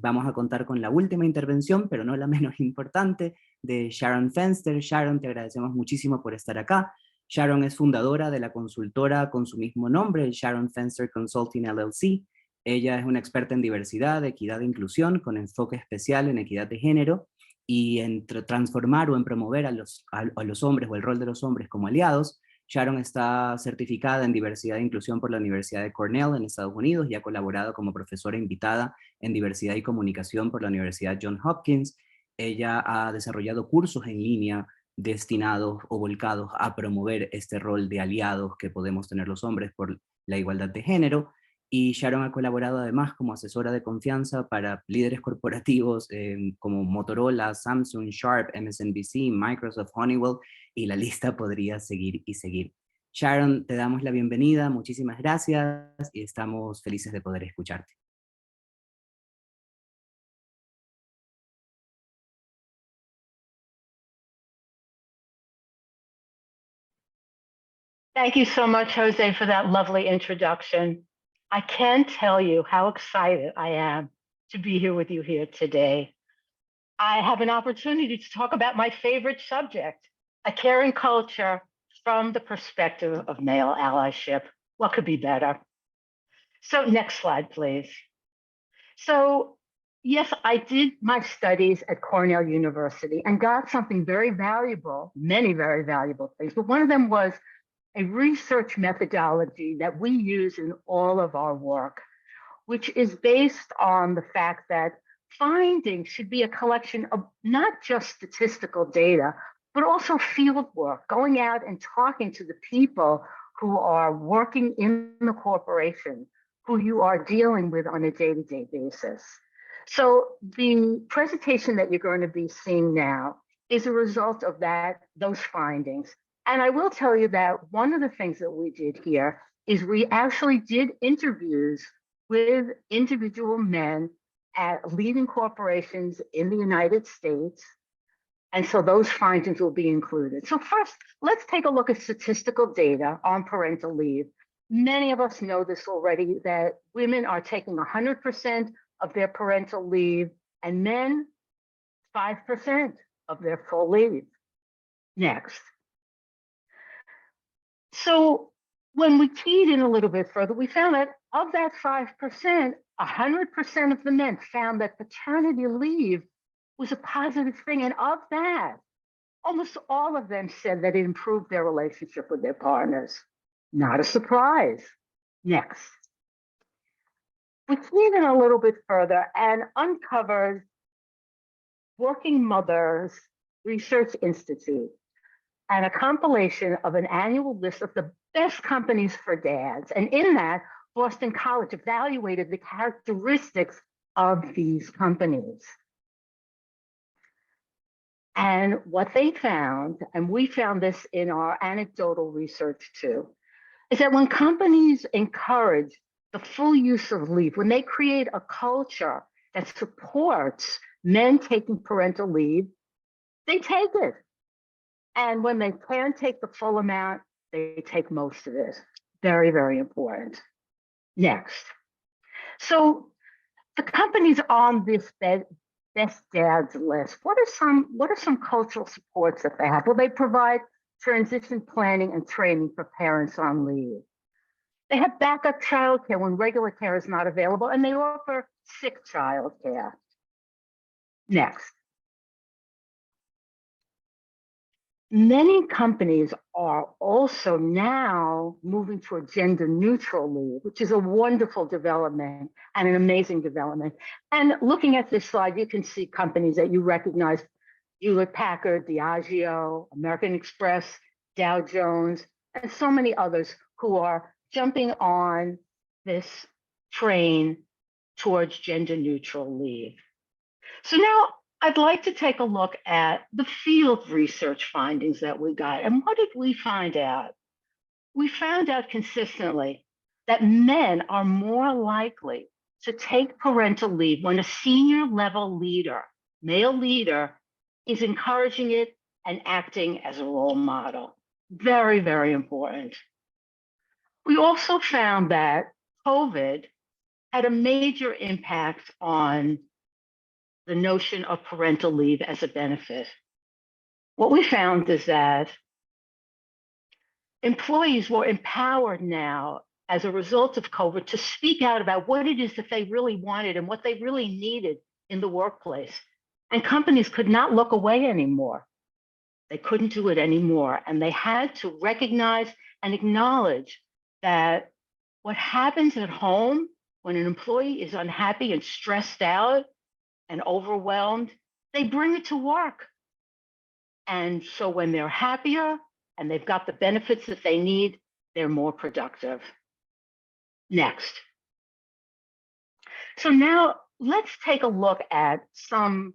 vamos a contar con la última intervención, pero no la menos importante, de Sharon Fenster. Sharon, te agradecemos muchísimo por estar acá. Sharon es fundadora de la consultora con su mismo nombre, Sharon Fenster Consulting LLC. Ella es una experta en diversidad, equidad e inclusión, con enfoque especial en equidad de género, y en transformar o en promover a los hombres o el rol de los hombres como aliados. Sharon está certificada en diversidad e inclusión por la Universidad de Cornell en Estados Unidos y ha colaborado como profesora invitada en diversidad y comunicación por la Universidad Johns Hopkins. Ella ha desarrollado cursos en línea destinados o volcados a promover este rol de aliados que podemos tener los hombres por la igualdad de género. Y Sharon ha colaborado además como asesora de confianza para líderes corporativos como Motorola, Samsung, Sharp, MSNBC, Microsoft, Honeywell, y la lista podría seguir y seguir. Sharon, te damos la bienvenida, muchísimas gracias y estamos felices de poder escucharte. Thank you so much, Jose, for that lovely introduction. I can't tell you how excited I am to be here with you here today. I have an opportunity to talk about my favorite subject, a caring culture from the perspective of male allyship. What could be better? So next slide, please. So yes, I did my studies at Cornell University and got something very valuable, many very valuable things, but one of them was a research methodology that we use in all of our work, which is based on the fact that findings should be a collection of not just statistical data, but also field work, going out and talking to the people who are working in the corporation, who you are dealing with on a day-to-day basis. So the presentation that you're going to be seeing now is a result of those findings. And I will tell you that one of the things that we did here is we actually did interviews with individual men at leading corporations in the United States. And so those findings will be included. So first, let's take a look at statistical data on parental leave. Many of us know this already, that women are taking 100% of their parental leave and men 5% of their full leave. Next. So when we keyed in a little bit further, we found that of that 5%, 100% of the men found that paternity leave was a positive thing. And of that, almost all of them said that it improved their relationship with their partners. Not a surprise. Next. We keyed in a little bit further and uncovered Working Mothers Research Institute and a compilation of an annual list of the best companies for dads. And in that, Boston College evaluated the characteristics of these companies. And what they found, and we found this in our anecdotal research too, is that when companies encourage the full use of leave, when they create a culture that supports men taking parental leave, they take it. And when they can take the full amount, they take most of it. Very, very important. Next. So the companies on this best dads list, what are some cultural supports that they have? Well, they provide transition planning and training for parents on leave. They have backup childcare when regular care is not available, and they offer sick childcare. Next. Many companies are also now moving to a gender neutral leave, which is a wonderful development and an amazing development. And looking at this slide, you can see companies that you recognize: Hewlett-Packard, Diageo, American Express, Dow Jones, and so many others who are jumping on this train towards gender neutral leave. So now I'd like to take a look at the field research findings that we got. And what did we find out? We found out consistently that men are more likely to take parental leave when a senior level leader, male leader, is encouraging it and acting as a role model. Very, very important. We also found that COVID had a major impact on the notion of parental leave as a benefit. What we found is that employees were empowered now as a result of COVID to speak out about what it is that they really wanted and what they really needed in the workplace. And companies could not look away anymore. They couldn't do it anymore. And they had to recognize and acknowledge that what happens at home when an employee is unhappy and stressed out and overwhelmed, they bring it to work. And so when they're happier and they've got the benefits that they need, they're more productive. Next. So now let's take a look at some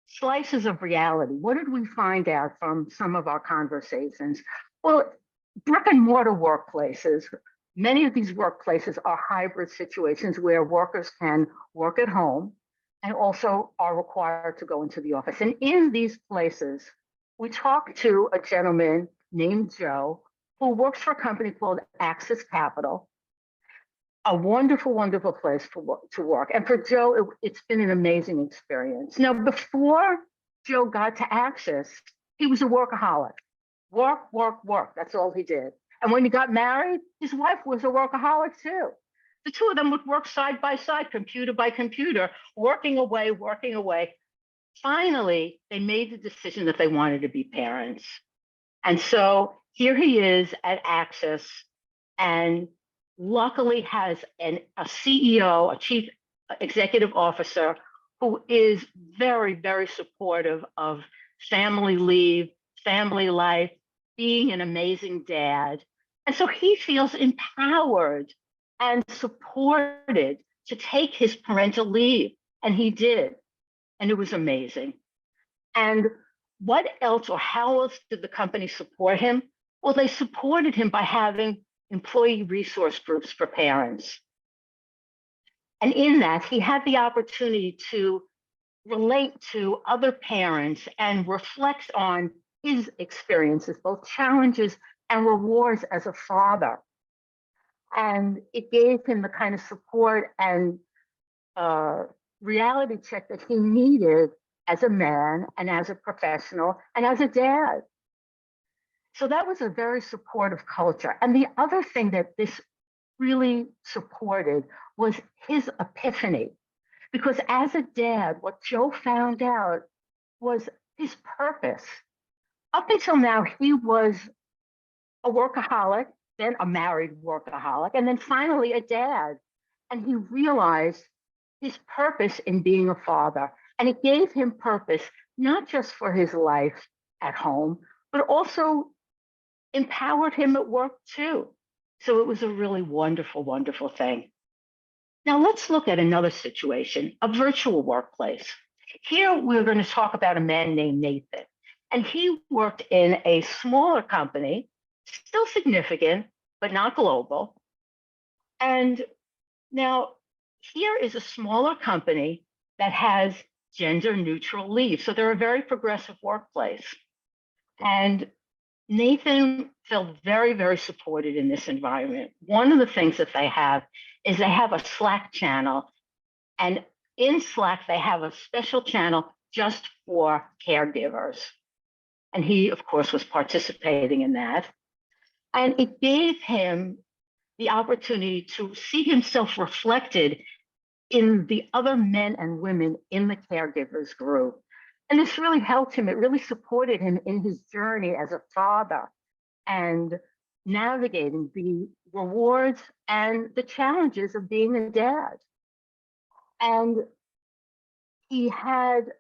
slices of reality. What did we find out from some of our conversations? Well, brick and mortar workplaces, many of these workplaces are hybrid situations where workers can work at home and also are required to go into the office. And in these places, we talked to a gentleman named Joe who works for a company called Axis Capital, a wonderful, wonderful place to work. And for Joe, it's been an amazing experience. Now, before Joe got to Axis, he was a workaholic. Work, work, work. That's all he did. And when he got married, his wife was a workaholic too. The two of them would work side by side, computer by computer, working away, working away. Finally, they made the decision that they wanted to be parents. And so here he is at Axis, and luckily has a CEO, a chief executive officer, who is very, very supportive of family leave, family life, being an amazing dad. And so he feels empowered and supported to take his parental leave, and he did. And it was amazing. And what else, or how else did the company support him? Well, they supported him by having employee resource groups for parents. And in that, he had the opportunity to relate to other parents and reflect on his experiences, both challenges and rewards as a father. And it gave him the kind of support and reality check that he needed as a man and as a professional and as a dad. So that was a very supportive culture. And the other thing that this really supported was his epiphany. Because as a dad, what Joe found out was his purpose. Up until now, he was a workaholic, then a married workaholic, and then finally a dad. And he realized his purpose in being a father. And it gave him purpose, not just for his life at home, but also empowered him at work too. So it was a really wonderful, wonderful thing. Now let's look at another situation, a virtual workplace. Here we're going to talk about a man named Nathan. And he worked in a smaller company, still significant, but not global. And now here is a smaller company that has gender neutral leave. So they're a very progressive workplace. And Nathan felt very, very supported in this environment. One of the things that they have is they have a Slack channel. And in Slack, they have a special channel just for caregivers. And he, of course, was participating in that. And it gave him the opportunity to see himself reflected in the other men and women in the caregivers group. And this really helped him. It really supported him in his journey as a father and navigating the rewards and the challenges of being a dad. And he had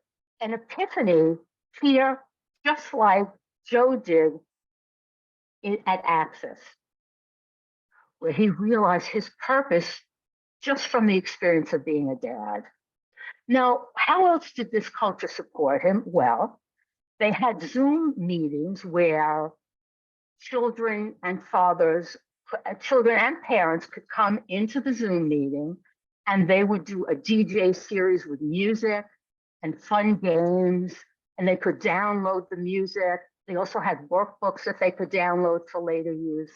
an epiphany here, just like Joe did at Access, where he realized his purpose just from the experience of being a dad. Now, how else did this culture support him? Well, they had Zoom meetings where children and parents could come into the Zoom meeting, and they would do a DJ series with music and fun games, and they could download the music. They also had workbooks that they could download for later use.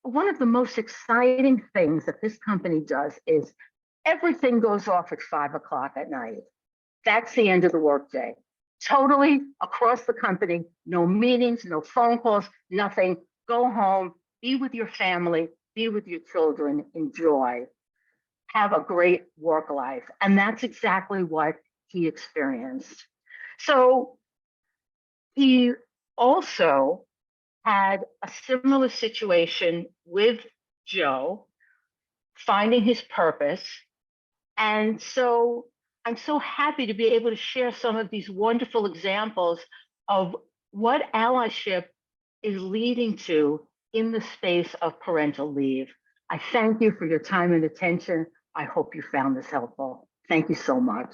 One of the most exciting things that this company does is everything goes off at 5 o'clock at night. That's the end of the workday. Totally across the company, no meetings, no phone calls, nothing. Go home, be with your family, be with your children, enjoy. Have a great work life. And that's exactly what he experienced. So he also had a similar situation with Joe, finding his purpose. And so I'm so happy to be able to share some of these wonderful examples of what allyship is leading to in the space of parental leave. I thank you for your time and attention. I hope you found this helpful. Thank you so much.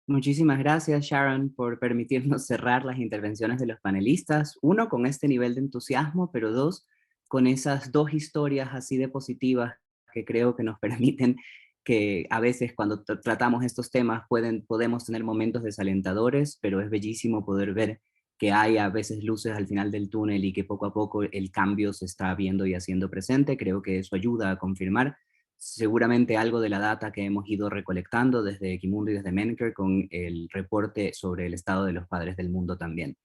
Muchísimas gracias, Sharon, por permitirnos cerrar las intervenciones de los panelistas. Uno, con este nivel de entusiasmo, pero dos, con esas dos historias así de positivas que creo que nos permiten que a veces cuando tratamos estos temas podemos tener momentos desalentadores, pero es bellísimo poder ver que hay a veces luces al final del túnel y que poco a poco el cambio se está viendo y haciendo presente. Creo que eso ayuda a confirmar seguramente algo de la data que hemos ido recolectando desde Equimundo y desde Mencare con el reporte sobre el estado de los padres del mundo también.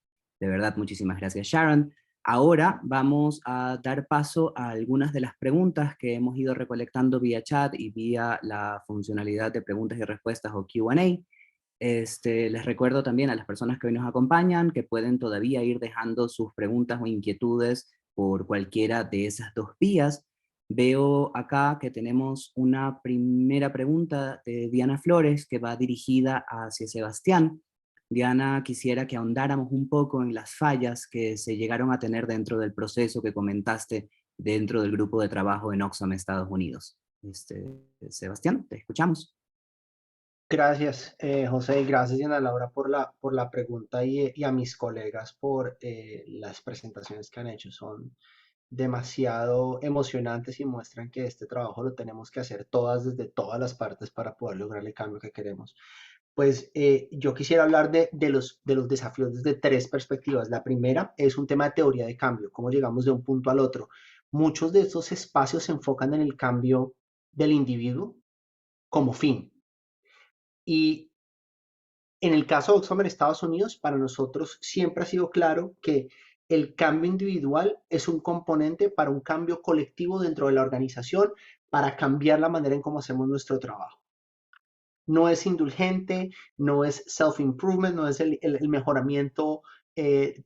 De verdad, muchísimas gracias, Sharon. Ahora vamos a dar paso a algunas de las preguntas que hemos ido recolectando vía chat y vía la funcionalidad de preguntas y respuestas o Q&A. Les recuerdo también a las personas que hoy nos acompañan que pueden todavía ir dejando sus preguntas o inquietudes por cualquiera de esas dos vías. Veo acá que tenemos una primera pregunta de Diana Flores que va dirigida hacia Sebastián. Diana, quisiera que ahondáramos un poco en las fallas que se llegaron a tener dentro del proceso que comentaste dentro del grupo de trabajo en Oxfam, Estados Unidos. Sebastián, te escuchamos. Gracias, José, y gracias, Diana Laura, por la pregunta y a mis colegas por las presentaciones que han hecho. Son demasiado emocionantes y muestran que este trabajo lo tenemos que hacer todas desde todas las partes para poder lograr el cambio que queremos. Pues yo quisiera hablar de los desafíos desde tres perspectivas. La primera es un tema de teoría de cambio, cómo llegamos de un punto al otro. Muchos de estos espacios se enfocan en el cambio del individuo como fin. Y En el caso de Oxfam en Estados Unidos, para nosotros siempre ha sido claro que el cambio individual es un componente para un cambio colectivo dentro de la organización, para cambiar la manera en cómo hacemos nuestro trabajo. No es indulgente, no es self-improvement, no es el mejoramiento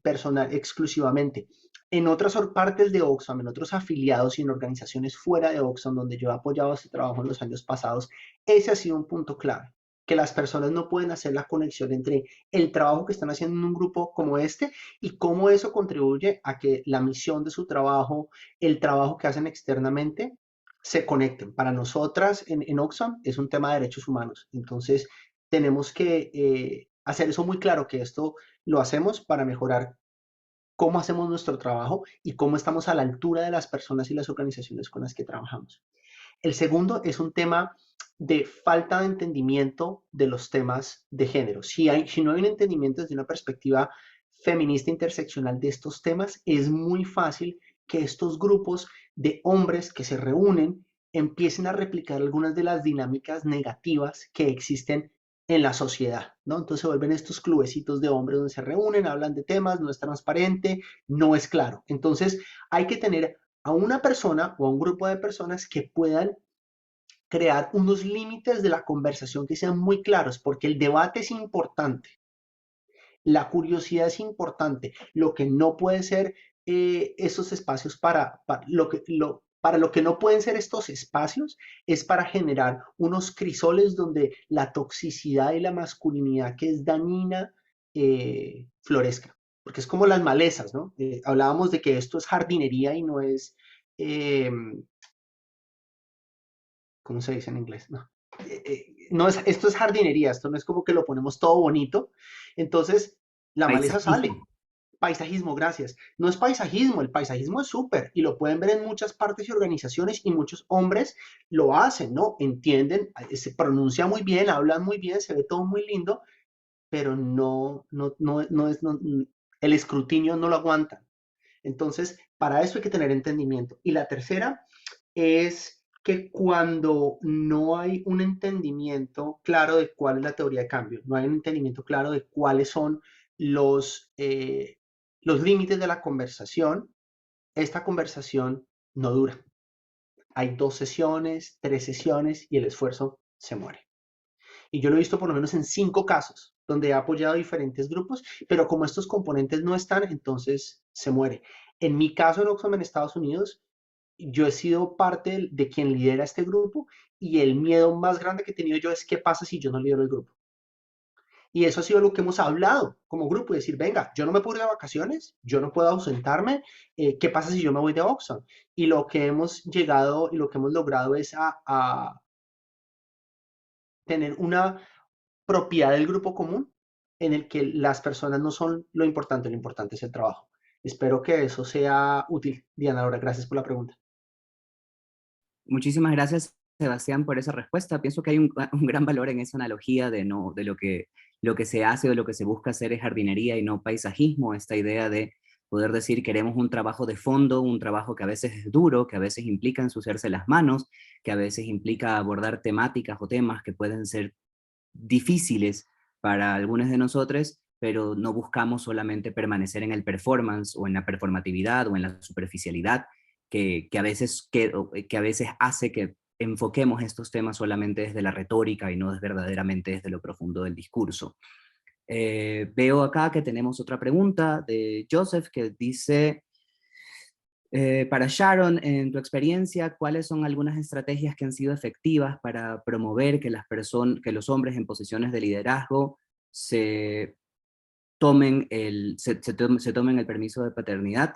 personal exclusivamente. En otras partes de Oxfam, en otros afiliados y en organizaciones fuera de Oxfam, donde yo he apoyado este trabajo en los años pasados, ese ha sido un punto clave, que las personas no pueden hacer la conexión entre el trabajo que están haciendo en un grupo como este y cómo eso contribuye a que la misión de su trabajo, el trabajo que hacen externamente, se conecten. Para nosotras en Oxfam es un tema de derechos humanos, entonces tenemos que hacer eso muy claro, que esto lo hacemos para mejorar cómo hacemos nuestro trabajo y cómo estamos a la altura de las personas y las organizaciones con las que trabajamos. El segundo es un tema de falta de entendimiento de los temas de género. Si no hay un entendimiento desde una perspectiva feminista interseccional de estos temas, es muy fácil que estos grupos de hombres que se reúnen empiecen a replicar algunas de las dinámicas negativas que existen en la sociedad, ¿no? Entonces se vuelven estos clubecitos de hombres donde se reúnen, hablan de temas, no es transparente, no es claro. Entonces hay que tener a una persona o a un grupo de personas que puedan crear unos límites de la conversación que sean muy claros, porque el debate es importante, la curiosidad es importante, lo que no puede ser esos espacios para lo que no pueden ser estos espacios es para generar unos crisoles donde la toxicidad y la masculinidad que es dañina florezca, porque es como las malezas, ¿no? Hablábamos de que esto es jardinería y no es, ¿cómo se dice en inglés? No. No es, esto es jardinería, esto no es como que lo ponemos todo bonito, entonces la maleza sale. Paisajismo. Paisajismo, gracias. No es paisajismo, el paisajismo es súper y lo pueden ver en muchas partes y organizaciones y muchos hombres lo hacen, ¿no? Entienden, se pronuncia muy bien, hablan muy bien, se ve todo muy lindo, pero el escrutinio no lo aguanta. Entonces, para eso hay que tener entendimiento. Y la tercera es que cuando no hay un entendimiento claro de cuál es la teoría de cambio, no hay un entendimiento claro de cuáles son los límites de la conversación, esta conversación no dura. Hay 2 sesiones, 3 sesiones y el esfuerzo se muere. Y yo lo he visto por lo menos en 5 casos, donde he apoyado a diferentes grupos, pero como estos componentes no están, entonces se muere. En mi caso en Oxfam, en Estados Unidos, yo he sido parte de quien lidera este grupo y el miedo más grande que he tenido yo es qué pasa si yo no lidero el grupo. Y eso ha sido lo que hemos hablado como grupo, decir, venga, yo no me puedo ir de vacaciones, yo no puedo ausentarme, ¿qué pasa si yo me voy de Oxfam? Y lo que hemos llegado y lo que hemos logrado es a tener una propiedad del grupo común en el que las personas no son lo importante es el trabajo. Espero que eso sea útil. Diana Laura, gracias por la pregunta. Muchísimas gracias, Sebastián, por esa respuesta. Pienso que hay un gran valor en esa analogía de lo que se hace o lo que se busca hacer es jardinería y no paisajismo, esta idea de poder decir queremos un trabajo de fondo, un trabajo que a veces es duro, que a veces implica ensuciarse las manos, que a veces implica abordar temáticas o temas que pueden ser difíciles para algunos de nosotros, pero no buscamos solamente permanecer en el performance o en la performatividad o en la superficialidad que a veces hace que enfoquemos estos temas solamente desde la retórica y no verdaderamente desde lo profundo del discurso. Veo acá que tenemos otra pregunta de Joseph que dice, para Sharon, en tu experiencia, ¿cuáles son algunas estrategias que han sido efectivas para promover que que los hombres en posiciones de liderazgo se tomen el permiso de paternidad?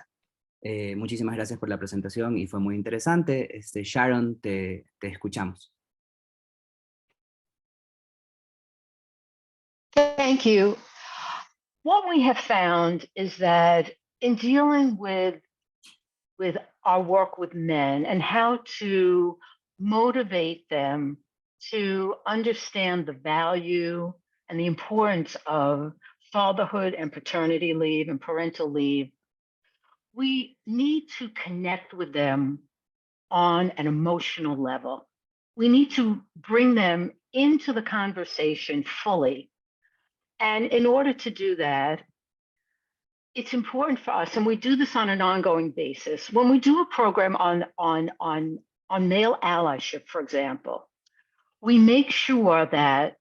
Muchísimas gracias por la presentación y fue muy interesante. Sharon, te escuchamos. Thank you. What we have found is that in dealing with our work with men and how to motivate them to understand the value and the importance of fatherhood and paternity leave and parental leave, we need to connect with them on an emotional level. We need to bring them into the conversation fully And in order to do that, it's important for us, and we do this on an ongoing basis. When we do a program on male allyship, for example, we make sure that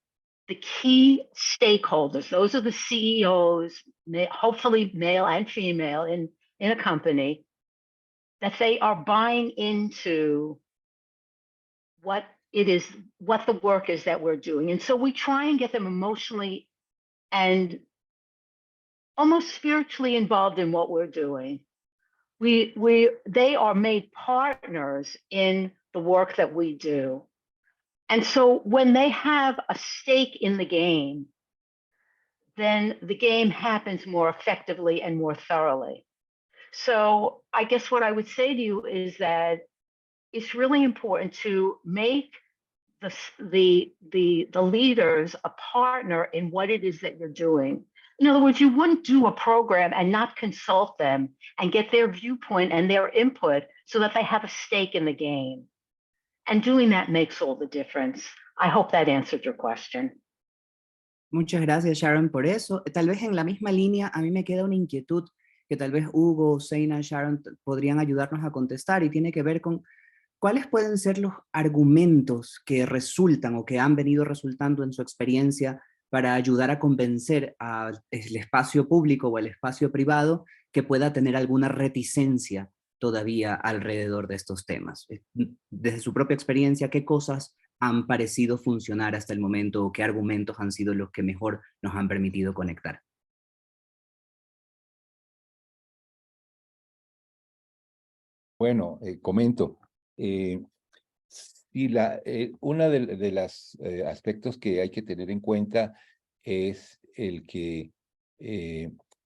the key stakeholders, those are the CEOs, hopefully male and female in a company, that they are buying into what it is, what the work is that we're doing. And so we try and get them emotionally and almost spiritually involved in what we're doing. They are made partners in the work that we do. And so when they have a stake in the game, then the game happens more effectively and more thoroughly. So I guess what I would say to you is that it's really important to make the leaders a partner in what it is that you're doing. In other words, you wouldn't do a program and not consult them and get their viewpoint and their input so that they have a stake in the game. And doing that makes all the difference. I hope that answered your question. Muchas gracias, Sharon, por eso. Tal vez en la misma línea, a mí me queda una inquietud que tal vez Hugo, Zeina, Sharon podrían ayudarnos a contestar, y tiene que ver con cuáles pueden ser los argumentos que resultan o que han venido resultando en su experiencia para ayudar a convencer al espacio público o al espacio privado que pueda tener alguna reticencia todavía alrededor de estos temas. Desde su propia experiencia, ¿qué cosas han parecido funcionar hasta el momento o qué argumentos han sido los que mejor nos han permitido conectar? Bueno, comento. Sí, una de los aspectos que hay que tener en cuenta es el que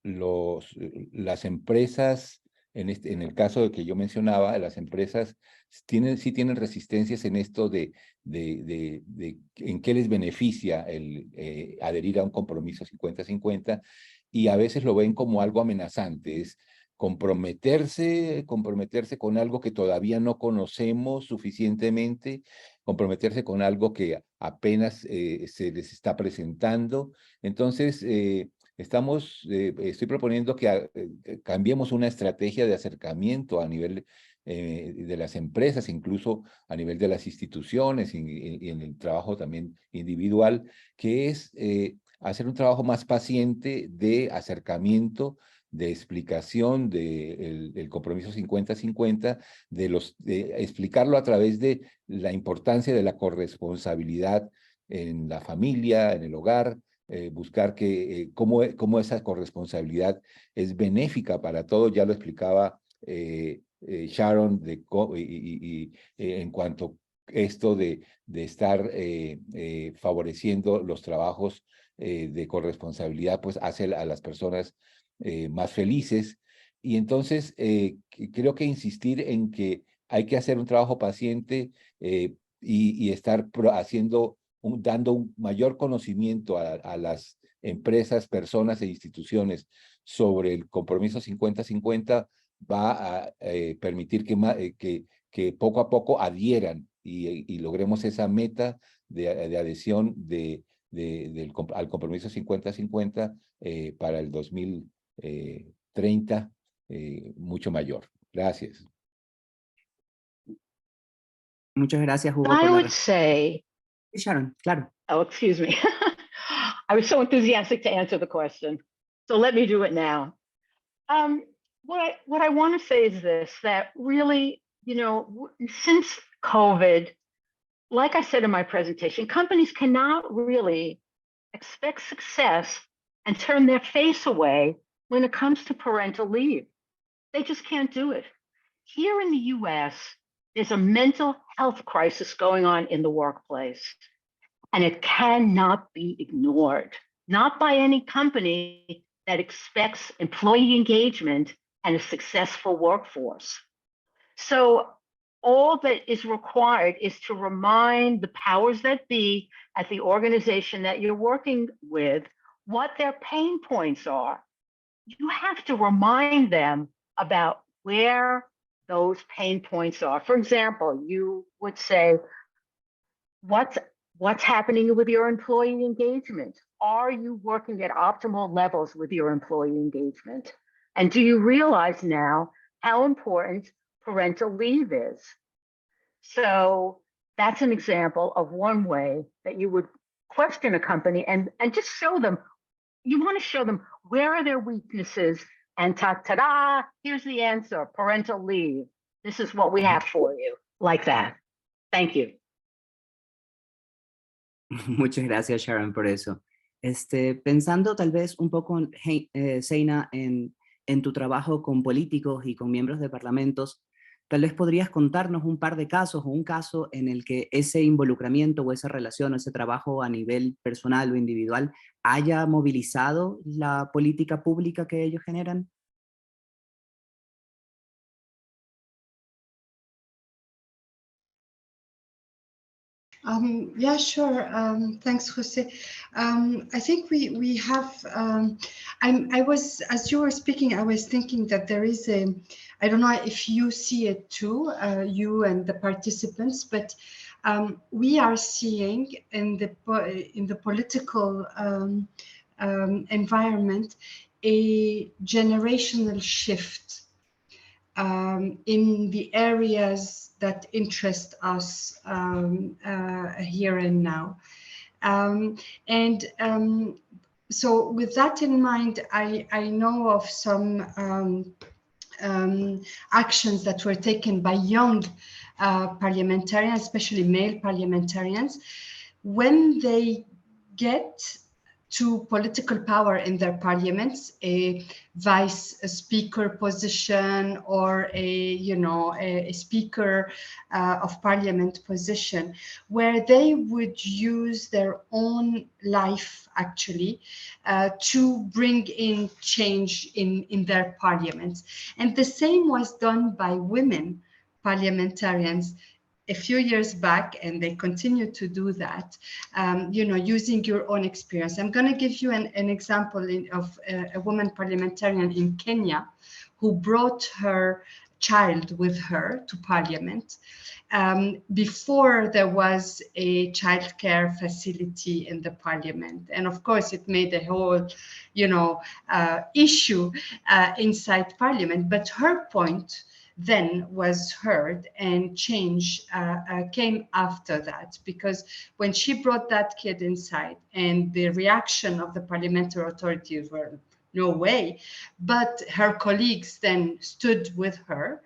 las empresas, en el caso de que yo mencionaba, las empresas sí tienen resistencias en esto de en qué les beneficia el adherir a un compromiso 50-50, y a veces lo ven como algo amenazante. Es comprometerse con algo que todavía no conocemos suficientemente, comprometerse con algo que apenas se les está presentando. Entonces, estoy proponiendo que cambiemos una estrategia de acercamiento a nivel de las empresas, incluso a nivel de las instituciones y en el trabajo también individual, que es hacer un trabajo más paciente de acercamiento, de explicación del compromiso 50-50, de explicarlo a través de la importancia de la corresponsabilidad en la familia, en el hogar, buscar cómo esa corresponsabilidad es benéfica para todos. Ya lo explicaba Sharon en cuanto a esto de estar favoreciendo los trabajos de corresponsabilidad, pues hace a las personas más felices. Y entonces creo que insistir en que hay que hacer un trabajo paciente y estar dando un mayor conocimiento a las empresas, personas e instituciones sobre el compromiso 50-50 va a permitir que poco a poco adhieran y logremos esa meta de adhesión al compromiso 50-50 para el 2030 mucho mayor. Gracias. Muchas gracias, Hugo. I would say, Sharon, claro. Oh, excuse me. I was so enthusiastic to answer the question, so let me do it now. What I want to say is this, that really, since COVID, like I said in my presentation, companies cannot really expect success and turn their face away when it comes to parental leave. They just can't do it. Here in the US, there's a mental health crisis going on in the workplace, and it cannot be ignored, not by any company that expects employee engagement and a successful workforce. So all that is required is to remind the powers that be at the organization that you're working with what their pain points are. You have to remind them about where those pain points are. For example, you would say, What's happening with your employee engagement? Are you working at optimal levels with your employee engagement? And do you realize now how important parental leave is? So that's an example of one way that you would question a company and just show them, you want to show them where are their weaknesses, and ta-da, here's the answer, parental leave. This is what we have for you, like that. Thank you. Muchas gracias, Sharon, por eso. Pensando tal vez un poco, Zeina, en tu trabajo con políticos y con miembros de parlamentos, tal vez podrías contarnos un par de casos o un caso en el que ese involucramiento o esa relación o ese trabajo a nivel personal o individual haya movilizado la política pública que ellos generan. Yeah, sure. Thanks, Jose. I think we have. I was, as you were speaking, I was thinking that there is a. I don't know if you see it too, you and the participants, but we are seeing in the political environment a generational shift in the areas that interest us here and now. So with that in mind, I know of some actions that were taken by young parliamentarians, especially male parliamentarians, when they get to political power in their parliaments, a vice speaker position or a speaker of parliament position, where they would use their own life actually to bring in change in their parliaments. And the same was done by women parliamentarians a few years back, and they continue to do that, using your own experience. I'm going to give you an example of a woman parliamentarian in Kenya who brought her child with her to parliament before there was a childcare facility in the parliament. And of course, it made a whole, issue inside parliament. But her point then was heard, and change came after that, because when she brought that kid inside, and the reaction of the parliamentary authorities were no way, but her colleagues then stood with her,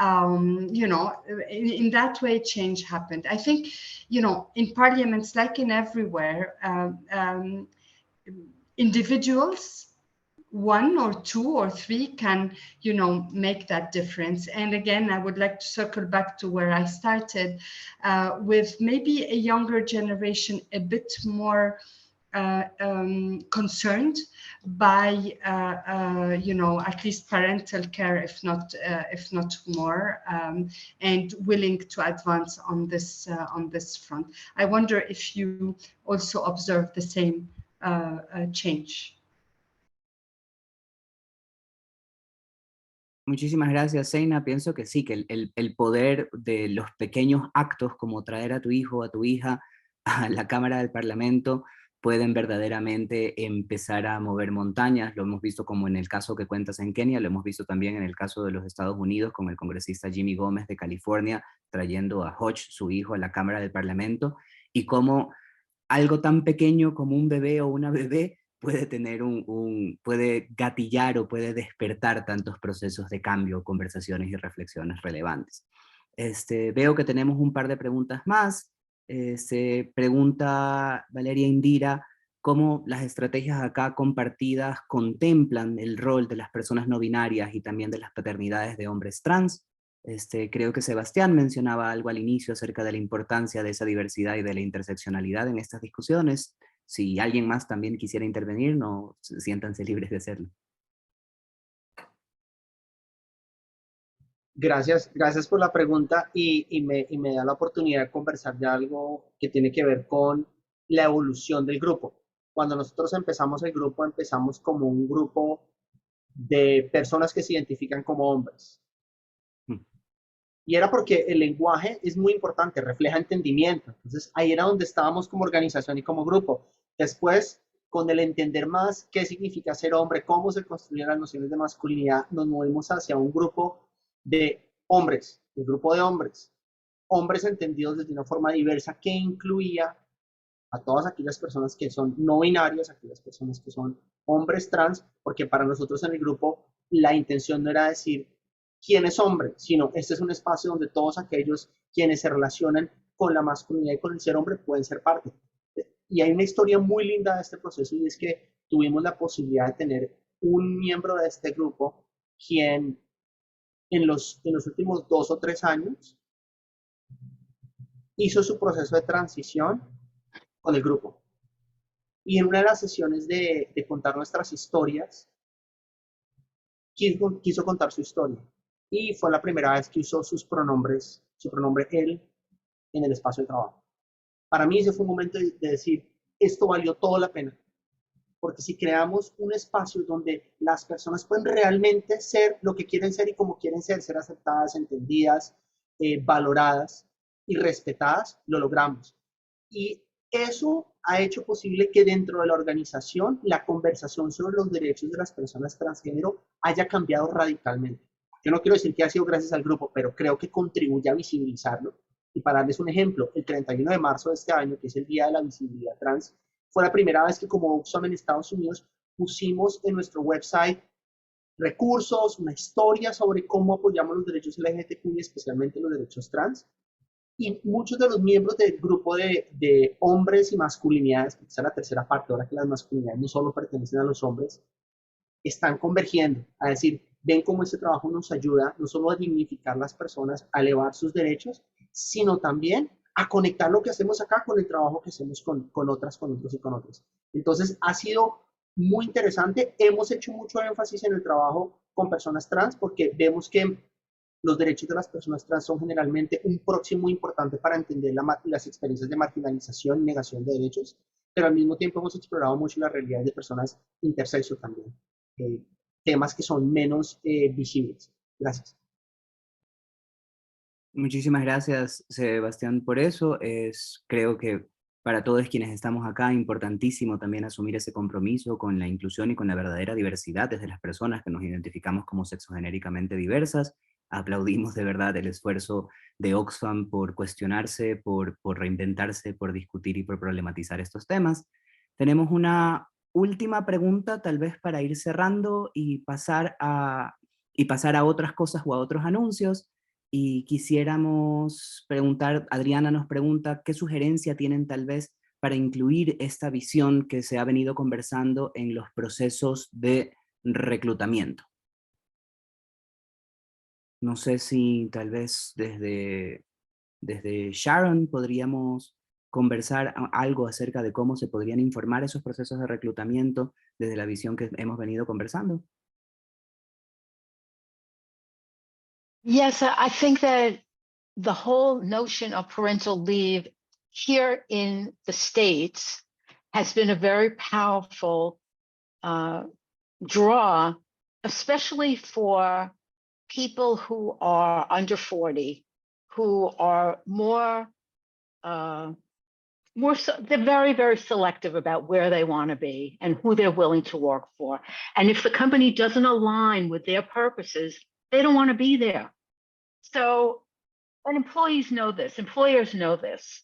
in that way change happened. I think, in parliaments, like in everywhere, individuals, one or two or three can, make that difference. And again, I would like to circle back to where I started with maybe a younger generation a bit more concerned by, at least parental care, if not more, and willing to advance on this front. I wonder if you also observe the same change. Muchísimas gracias, Zeina. Pienso que sí, que el poder de los pequeños actos, como traer a tu hijo o a tu hija a la Cámara del Parlamento, pueden verdaderamente empezar a mover montañas. Lo hemos visto como en el caso que cuentas en Kenia, lo hemos visto también en el caso de los Estados Unidos con el congresista Jimmy Gómez de California, trayendo a Hodge, su hijo, a la Cámara del Parlamento, y cómo algo tan pequeño como un bebé o una bebé puede tener puede gatillar o puede despertar tantos procesos de cambio, conversaciones y reflexiones relevantes. Veo que tenemos un par de preguntas más. Se pregunta Valeria Indira cómo las estrategias acá compartidas contemplan el rol de las personas no binarias y también de las paternidades de hombres trans. Creo que Sebastián mencionaba algo al inicio acerca de la importancia de esa diversidad y de la interseccionalidad en estas discusiones. Si alguien más también quisiera intervenir, no, siéntanse libres de hacerlo. Gracias por la pregunta y me da la oportunidad de conversar de algo que tiene que ver con la evolución del grupo. Cuando nosotros empezamos el grupo, empezamos como un grupo de personas que se identifican como hombres. Y era porque el lenguaje es muy importante, refleja entendimiento. Entonces ahí era donde estábamos como organización y como grupo. Después, con el entender más qué significa ser hombre, cómo se construyen las nociones de masculinidad, nos movimos hacia un grupo de hombres, el grupo de hombres, hombres entendidos desde una forma diversa que incluía a todas aquellas personas que son no binarias, aquellas personas que son hombres trans, porque para nosotros en el grupo la intención no era decir quién es hombre, sino este es un espacio donde todos aquellos quienes se relacionan con la masculinidad y con el ser hombre pueden ser parte. Y hay una historia muy linda de este proceso y es que tuvimos la posibilidad de tener un miembro de este grupo quien en los últimos 2 o 3 años hizo su proceso de transición con el grupo. Y en una de las sesiones de contar nuestras historias, quiso contar su historia. Y fue la primera vez que usó sus pronombres, su pronombre él, en el espacio de trabajo. Para mí ese fue un momento de decir, esto valió toda la pena. Porque si creamos un espacio donde las personas pueden realmente ser lo que quieren ser y como quieren ser aceptadas, entendidas, valoradas y respetadas, lo logramos. Y eso ha hecho posible que dentro de la organización la conversación sobre los derechos de las personas transgénero haya cambiado radicalmente. Yo no quiero decir que ha sido gracias al grupo, pero creo que contribuye a visibilizarlo. Y para darles un ejemplo, el 31 de marzo de este año, que es el Día de la Visibilidad Trans, fue la primera vez que como Oxfam en Estados Unidos pusimos en nuestro website recursos, una historia sobre cómo apoyamos los derechos LGBTQ y especialmente los derechos trans. Y muchos de los miembros del grupo de hombres y masculinidades, que es la tercera parte, ahora que las masculinidades no solo pertenecen a los hombres, están convergiendo a decir, ven cómo este trabajo nos ayuda no solo a dignificar las personas, a elevar sus derechos, sino también a conectar lo que hacemos acá con el trabajo que hacemos con otras, con otros y con otros. Entonces ha sido muy interesante. Hemos hecho mucho énfasis en el trabajo con personas trans porque vemos que los derechos de las personas trans son generalmente un próximo muy importante para entender las experiencias de marginalización y negación de derechos, pero al mismo tiempo hemos explorado mucho las realidades de personas intersexo también, temas que son menos visibles. Gracias. Muchísimas gracias, Sebastián, por eso. Creo que para todos quienes estamos acá, importantísimo también asumir ese compromiso con la inclusión y con la verdadera diversidad desde las personas que nos identificamos como sexogenéricamente diversas. Aplaudimos de verdad el esfuerzo de Oxfam por cuestionarse, por reinventarse, por discutir y por problematizar estos temas. Tenemos una última pregunta, tal vez para ir cerrando y pasar a otras cosas o a otros anuncios. Y quisiéramos preguntar, Adriana nos pregunta, ¿qué sugerencia tienen tal vez para incluir esta visión que se ha venido conversando en los procesos de reclutamiento? No sé si tal vez desde Sharon podríamos conversar algo acerca de cómo se podrían informar esos procesos de reclutamiento desde la visión que hemos venido conversando. Yes, I think that the whole notion of parental leave here in the States has been a very powerful draw, especially for people who are under 40, who are they're very, very selective about where they want to be and who they're willing to work for. And if the company doesn't align with their purposes, they don't want to be there. So, and employees know this, employers know this,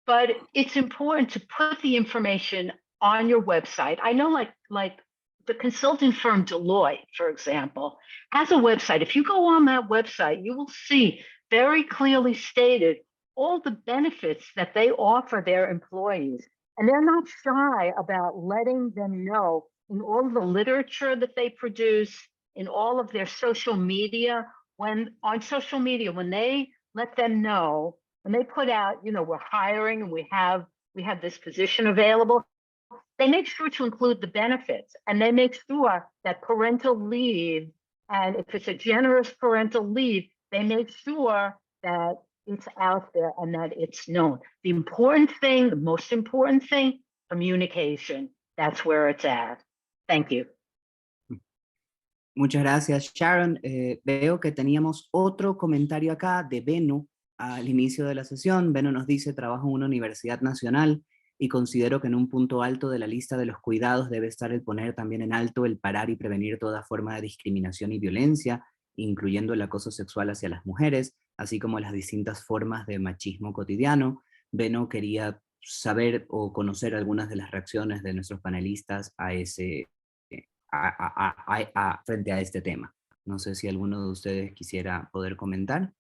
but it's important to put the information on your website. I know like the consulting firm Deloitte, for example, has a website. If you go on that website, you will see very clearly stated all the benefits that they offer their employees. And they're not shy about letting them know in all of the literature that they produce, in all of their social media, when they let them know, when they put out, we're hiring and we have this position available, they make sure to include the benefits, and they make sure that parental leave, and if it's a generous parental leave, they make sure that it's out there and that it's known. The most important thing, communication. That's where it's at. Thank you. Muchas gracias, Sharon. Veo que teníamos otro comentario acá de Beno al inicio de la sesión. Beno nos dice, trabajo en una universidad nacional y considero que en un punto alto de la lista de los cuidados debe estar el poner también en alto el parar y prevenir toda forma de discriminación y violencia, incluyendo el acoso sexual hacia las mujeres, así como las distintas formas de machismo cotidiano. Beno quería saber o conocer algunas de las reacciones de nuestros panelistas a ese frente a este tema. No sé si alguno de ustedes quisiera poder comentar.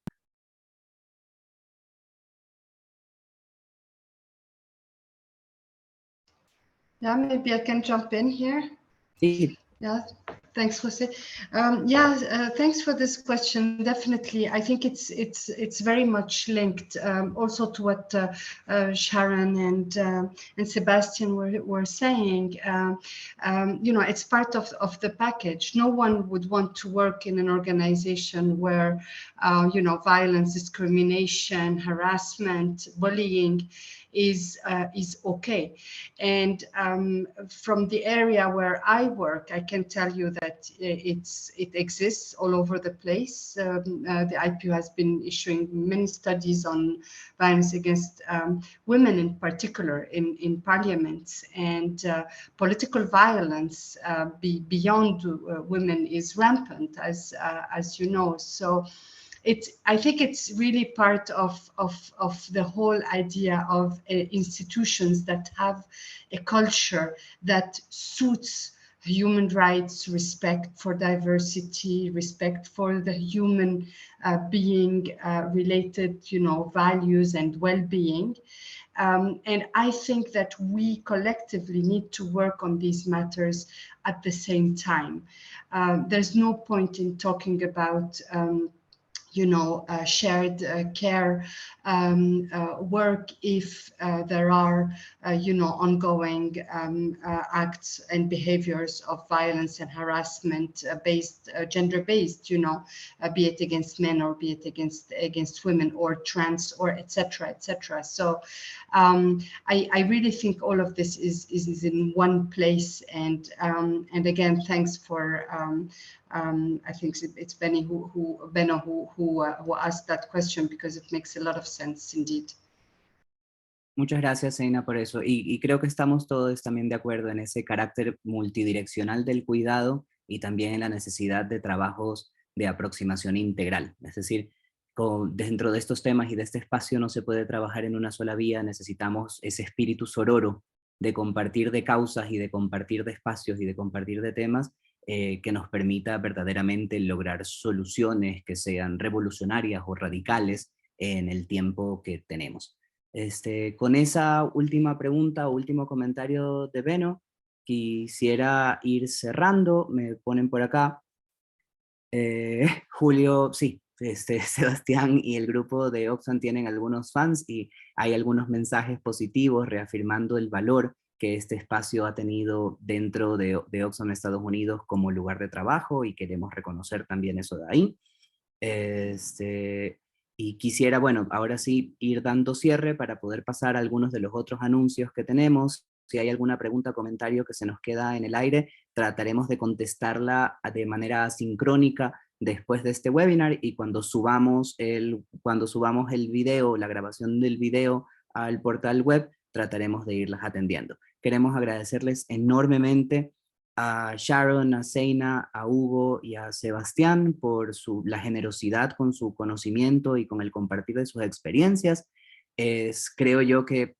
Yeah, maybe I can jump in here. Sí. Yeah, thanks, Jose. Thanks for this question. Definitely, I think it's very much linked also to what Sharon and Sebastian were saying. You know, it's part of the package. No one would want to work in an organization where you know, violence, discrimination, harassment, bullying is okay. And from the area where I work, I can tell you that it exists all over the place. The IPU has been issuing many studies on violence against women in particular in parliaments, and political violence beyond women is rampant, as you know. So I think it's really part of the whole idea of institutions that have a culture that suits human rights, respect for diversity, respect for the human being, related, you know, values and well-being. And I think that we collectively need to work on these matters at the same time. There's no point in talking about you know, shared care work if there are, you know, ongoing acts and behaviors of violence and harassment based, gender-based, you know, be it against men or be it against women or trans or etc. etc. So I really think all of this is in one place, and again, thanks for I think it's Beno who asked that question, because it makes a lot of sense indeed. Muchas gracias, Zeina, por eso. Y creo que estamos todos también de acuerdo en ese carácter multidireccional del cuidado y también en la necesidad de trabajos de aproximación integral. Es decir, dentro de estos temas y de este espacio no se puede trabajar en una sola vía, necesitamos ese espíritu sororo de compartir de causas y de compartir de espacios y de compartir de temas que nos permita verdaderamente lograr soluciones que sean revolucionarias o radicales en el tiempo que tenemos. Con esa última pregunta o último comentario de Beno, quisiera ir cerrando. Me ponen por acá. Julio, sí, Sebastián y el grupo de Oxfam tienen algunos fans y hay algunos mensajes positivos reafirmando el valor que este espacio ha tenido dentro de Oxfam Estados Unidos como lugar de trabajo, y queremos reconocer también eso de ahí. Y quisiera, bueno, ahora sí ir dando cierre para poder pasar a algunos de los otros anuncios que tenemos. Si hay alguna pregunta o comentario que se nos queda en el aire, trataremos de contestarla de manera sincrónica después de este webinar, y cuando subamos el video, la grabación del video al portal web, trataremos de irlas atendiendo. Queremos agradecerles enormemente a Sharon, a Zeina, a Hugo y a Sebastián por la generosidad con su conocimiento y con el compartir de sus experiencias. Creo yo que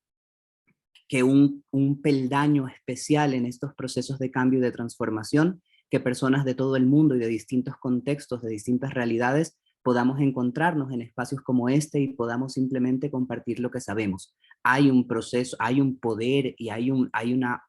un peldaño especial en estos procesos de cambio y de transformación, que personas de todo el mundo y de distintos contextos, de distintas realidades, podamos encontrarnos en espacios como este y podamos simplemente compartir lo que sabemos. Hay un proceso, hay un poder y hay una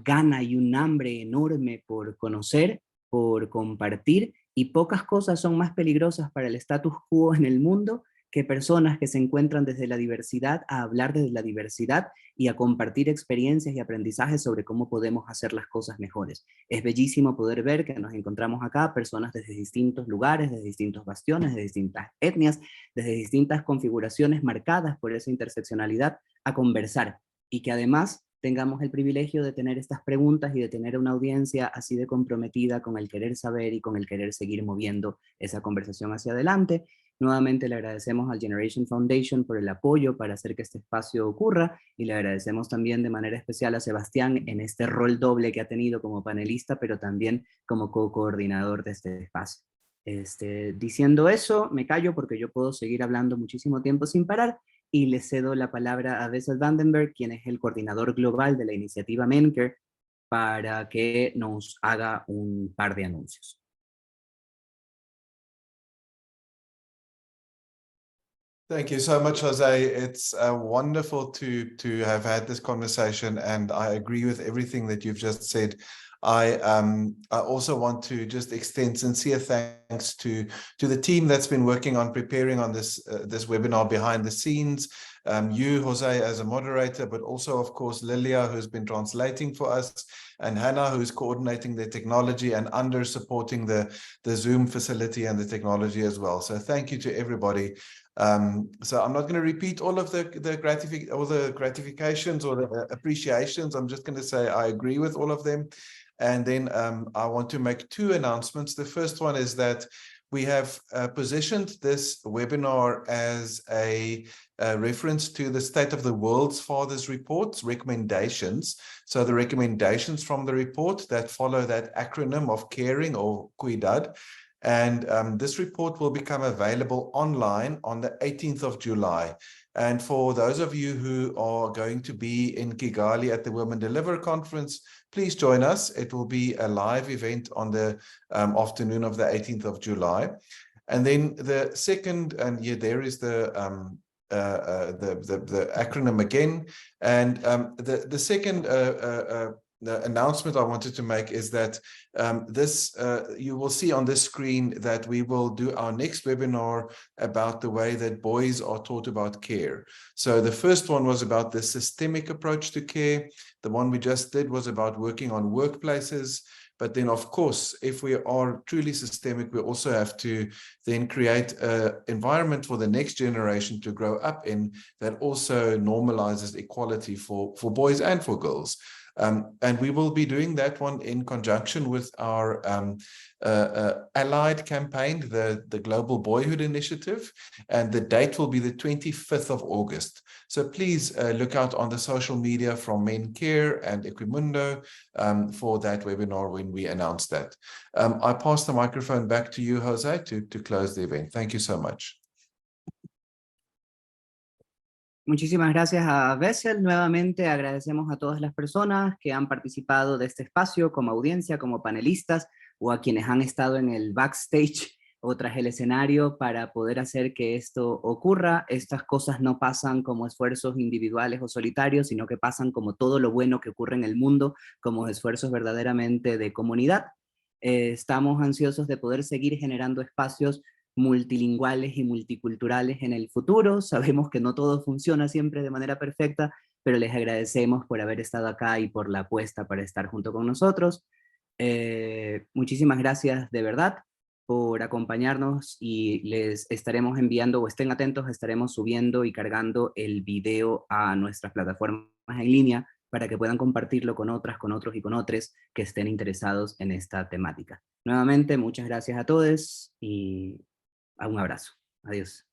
gana y un hambre enorme por conocer, por compartir, y pocas cosas son más peligrosas para el status quo en el mundo que personas que se encuentran desde la diversidad a hablar desde la diversidad y a compartir experiencias y aprendizajes sobre cómo podemos hacer las cosas mejores. Es bellísimo poder ver que nos encontramos acá personas desde distintos lugares, desde distintos bastiones, de distintas etnias, desde distintas configuraciones marcadas por esa interseccionalidad, a conversar, y que además tengamos el privilegio de tener estas preguntas y de tener una audiencia así de comprometida con el querer saber y con el querer seguir moviendo esa conversación hacia adelante. Nuevamente le agradecemos al Generation Foundation por el apoyo para hacer que este espacio ocurra, y le agradecemos también de manera especial a Sebastián en este rol doble que ha tenido como panelista, pero también como co-coordinador de este espacio. Diciendo eso, me callo porque yo puedo seguir hablando muchísimo tiempo sin parar, y le cedo la palabra a Wessel Vandenberg, quien es el coordinador global de la iniciativa MENKER, para que nos haga un par de anuncios. Thank you so much, Jose. It's wonderful to have had this conversation, and I agree with everything that you've just said. I also want to just extend sincere thanks to the team that's been working on preparing on this webinar behind the scenes. You, Jose, as a moderator, but also, of course, Lilia, who's been translating for us, and Hannah, who's coordinating the technology and under supporting the Zoom facility and the technology as well. So thank you to everybody. So I'm not going to repeat all of the gratifications or the appreciations. I'm just going to say I agree with all of them. And then I want to make two announcements. The first one is that we have positioned this webinar as a reference to the State of the World's Fathers Report's recommendations. So the recommendations from the report that follow that acronym of CARING, or Cuidad. And this report will become available online on the 18th of July. And for those of you who are going to be in Kigali at the Women Deliver conference, please join us. It will be a live event on the afternoon of the 18th of July. And then the second, and yeah, there is the acronym again. And the second the announcement I wanted to make is that you will see on this screen that we will do our next webinar about the way that boys are taught about care. So the first one was about the systemic approach to care. The one we just did was about working on workplaces. But then, of course, if we are truly systemic, we also have to then create an environment for the next generation to grow up in that also normalizes equality for boys and for girls. And we will be doing that one in conjunction with our allied campaign, the Global Boyhood Initiative, and the date will be the 25th of August. So please look out on the social media from MENCare and Equimundo for that webinar when we announce that. I pass the microphone back to you, Jose, to close the event. Thank you so much. Muchísimas gracias a Wessel. Nuevamente agradecemos a todas las personas que han participado de este espacio como audiencia, como panelistas, o a quienes han estado en el backstage o tras el escenario para poder hacer que esto ocurra. Estas cosas no pasan como esfuerzos individuales o solitarios, sino que pasan como todo lo bueno que ocurre en el mundo, como esfuerzos verdaderamente de comunidad. Estamos ansiosos de poder seguir generando espacios multilingüales y multiculturales en el futuro. Sabemos que no todo funciona siempre de manera perfecta, pero les agradecemos por haber estado acá y por la apuesta para estar junto con nosotros. Muchísimas gracias de verdad por acompañarnos, y les estaremos enviando, o estén atentos, estaremos subiendo y cargando el video a nuestras plataformas en línea para que puedan compartirlo con otras, con otros y con otros que estén interesados en esta temática. Nuevamente, muchas gracias a todos y un abrazo. Adiós.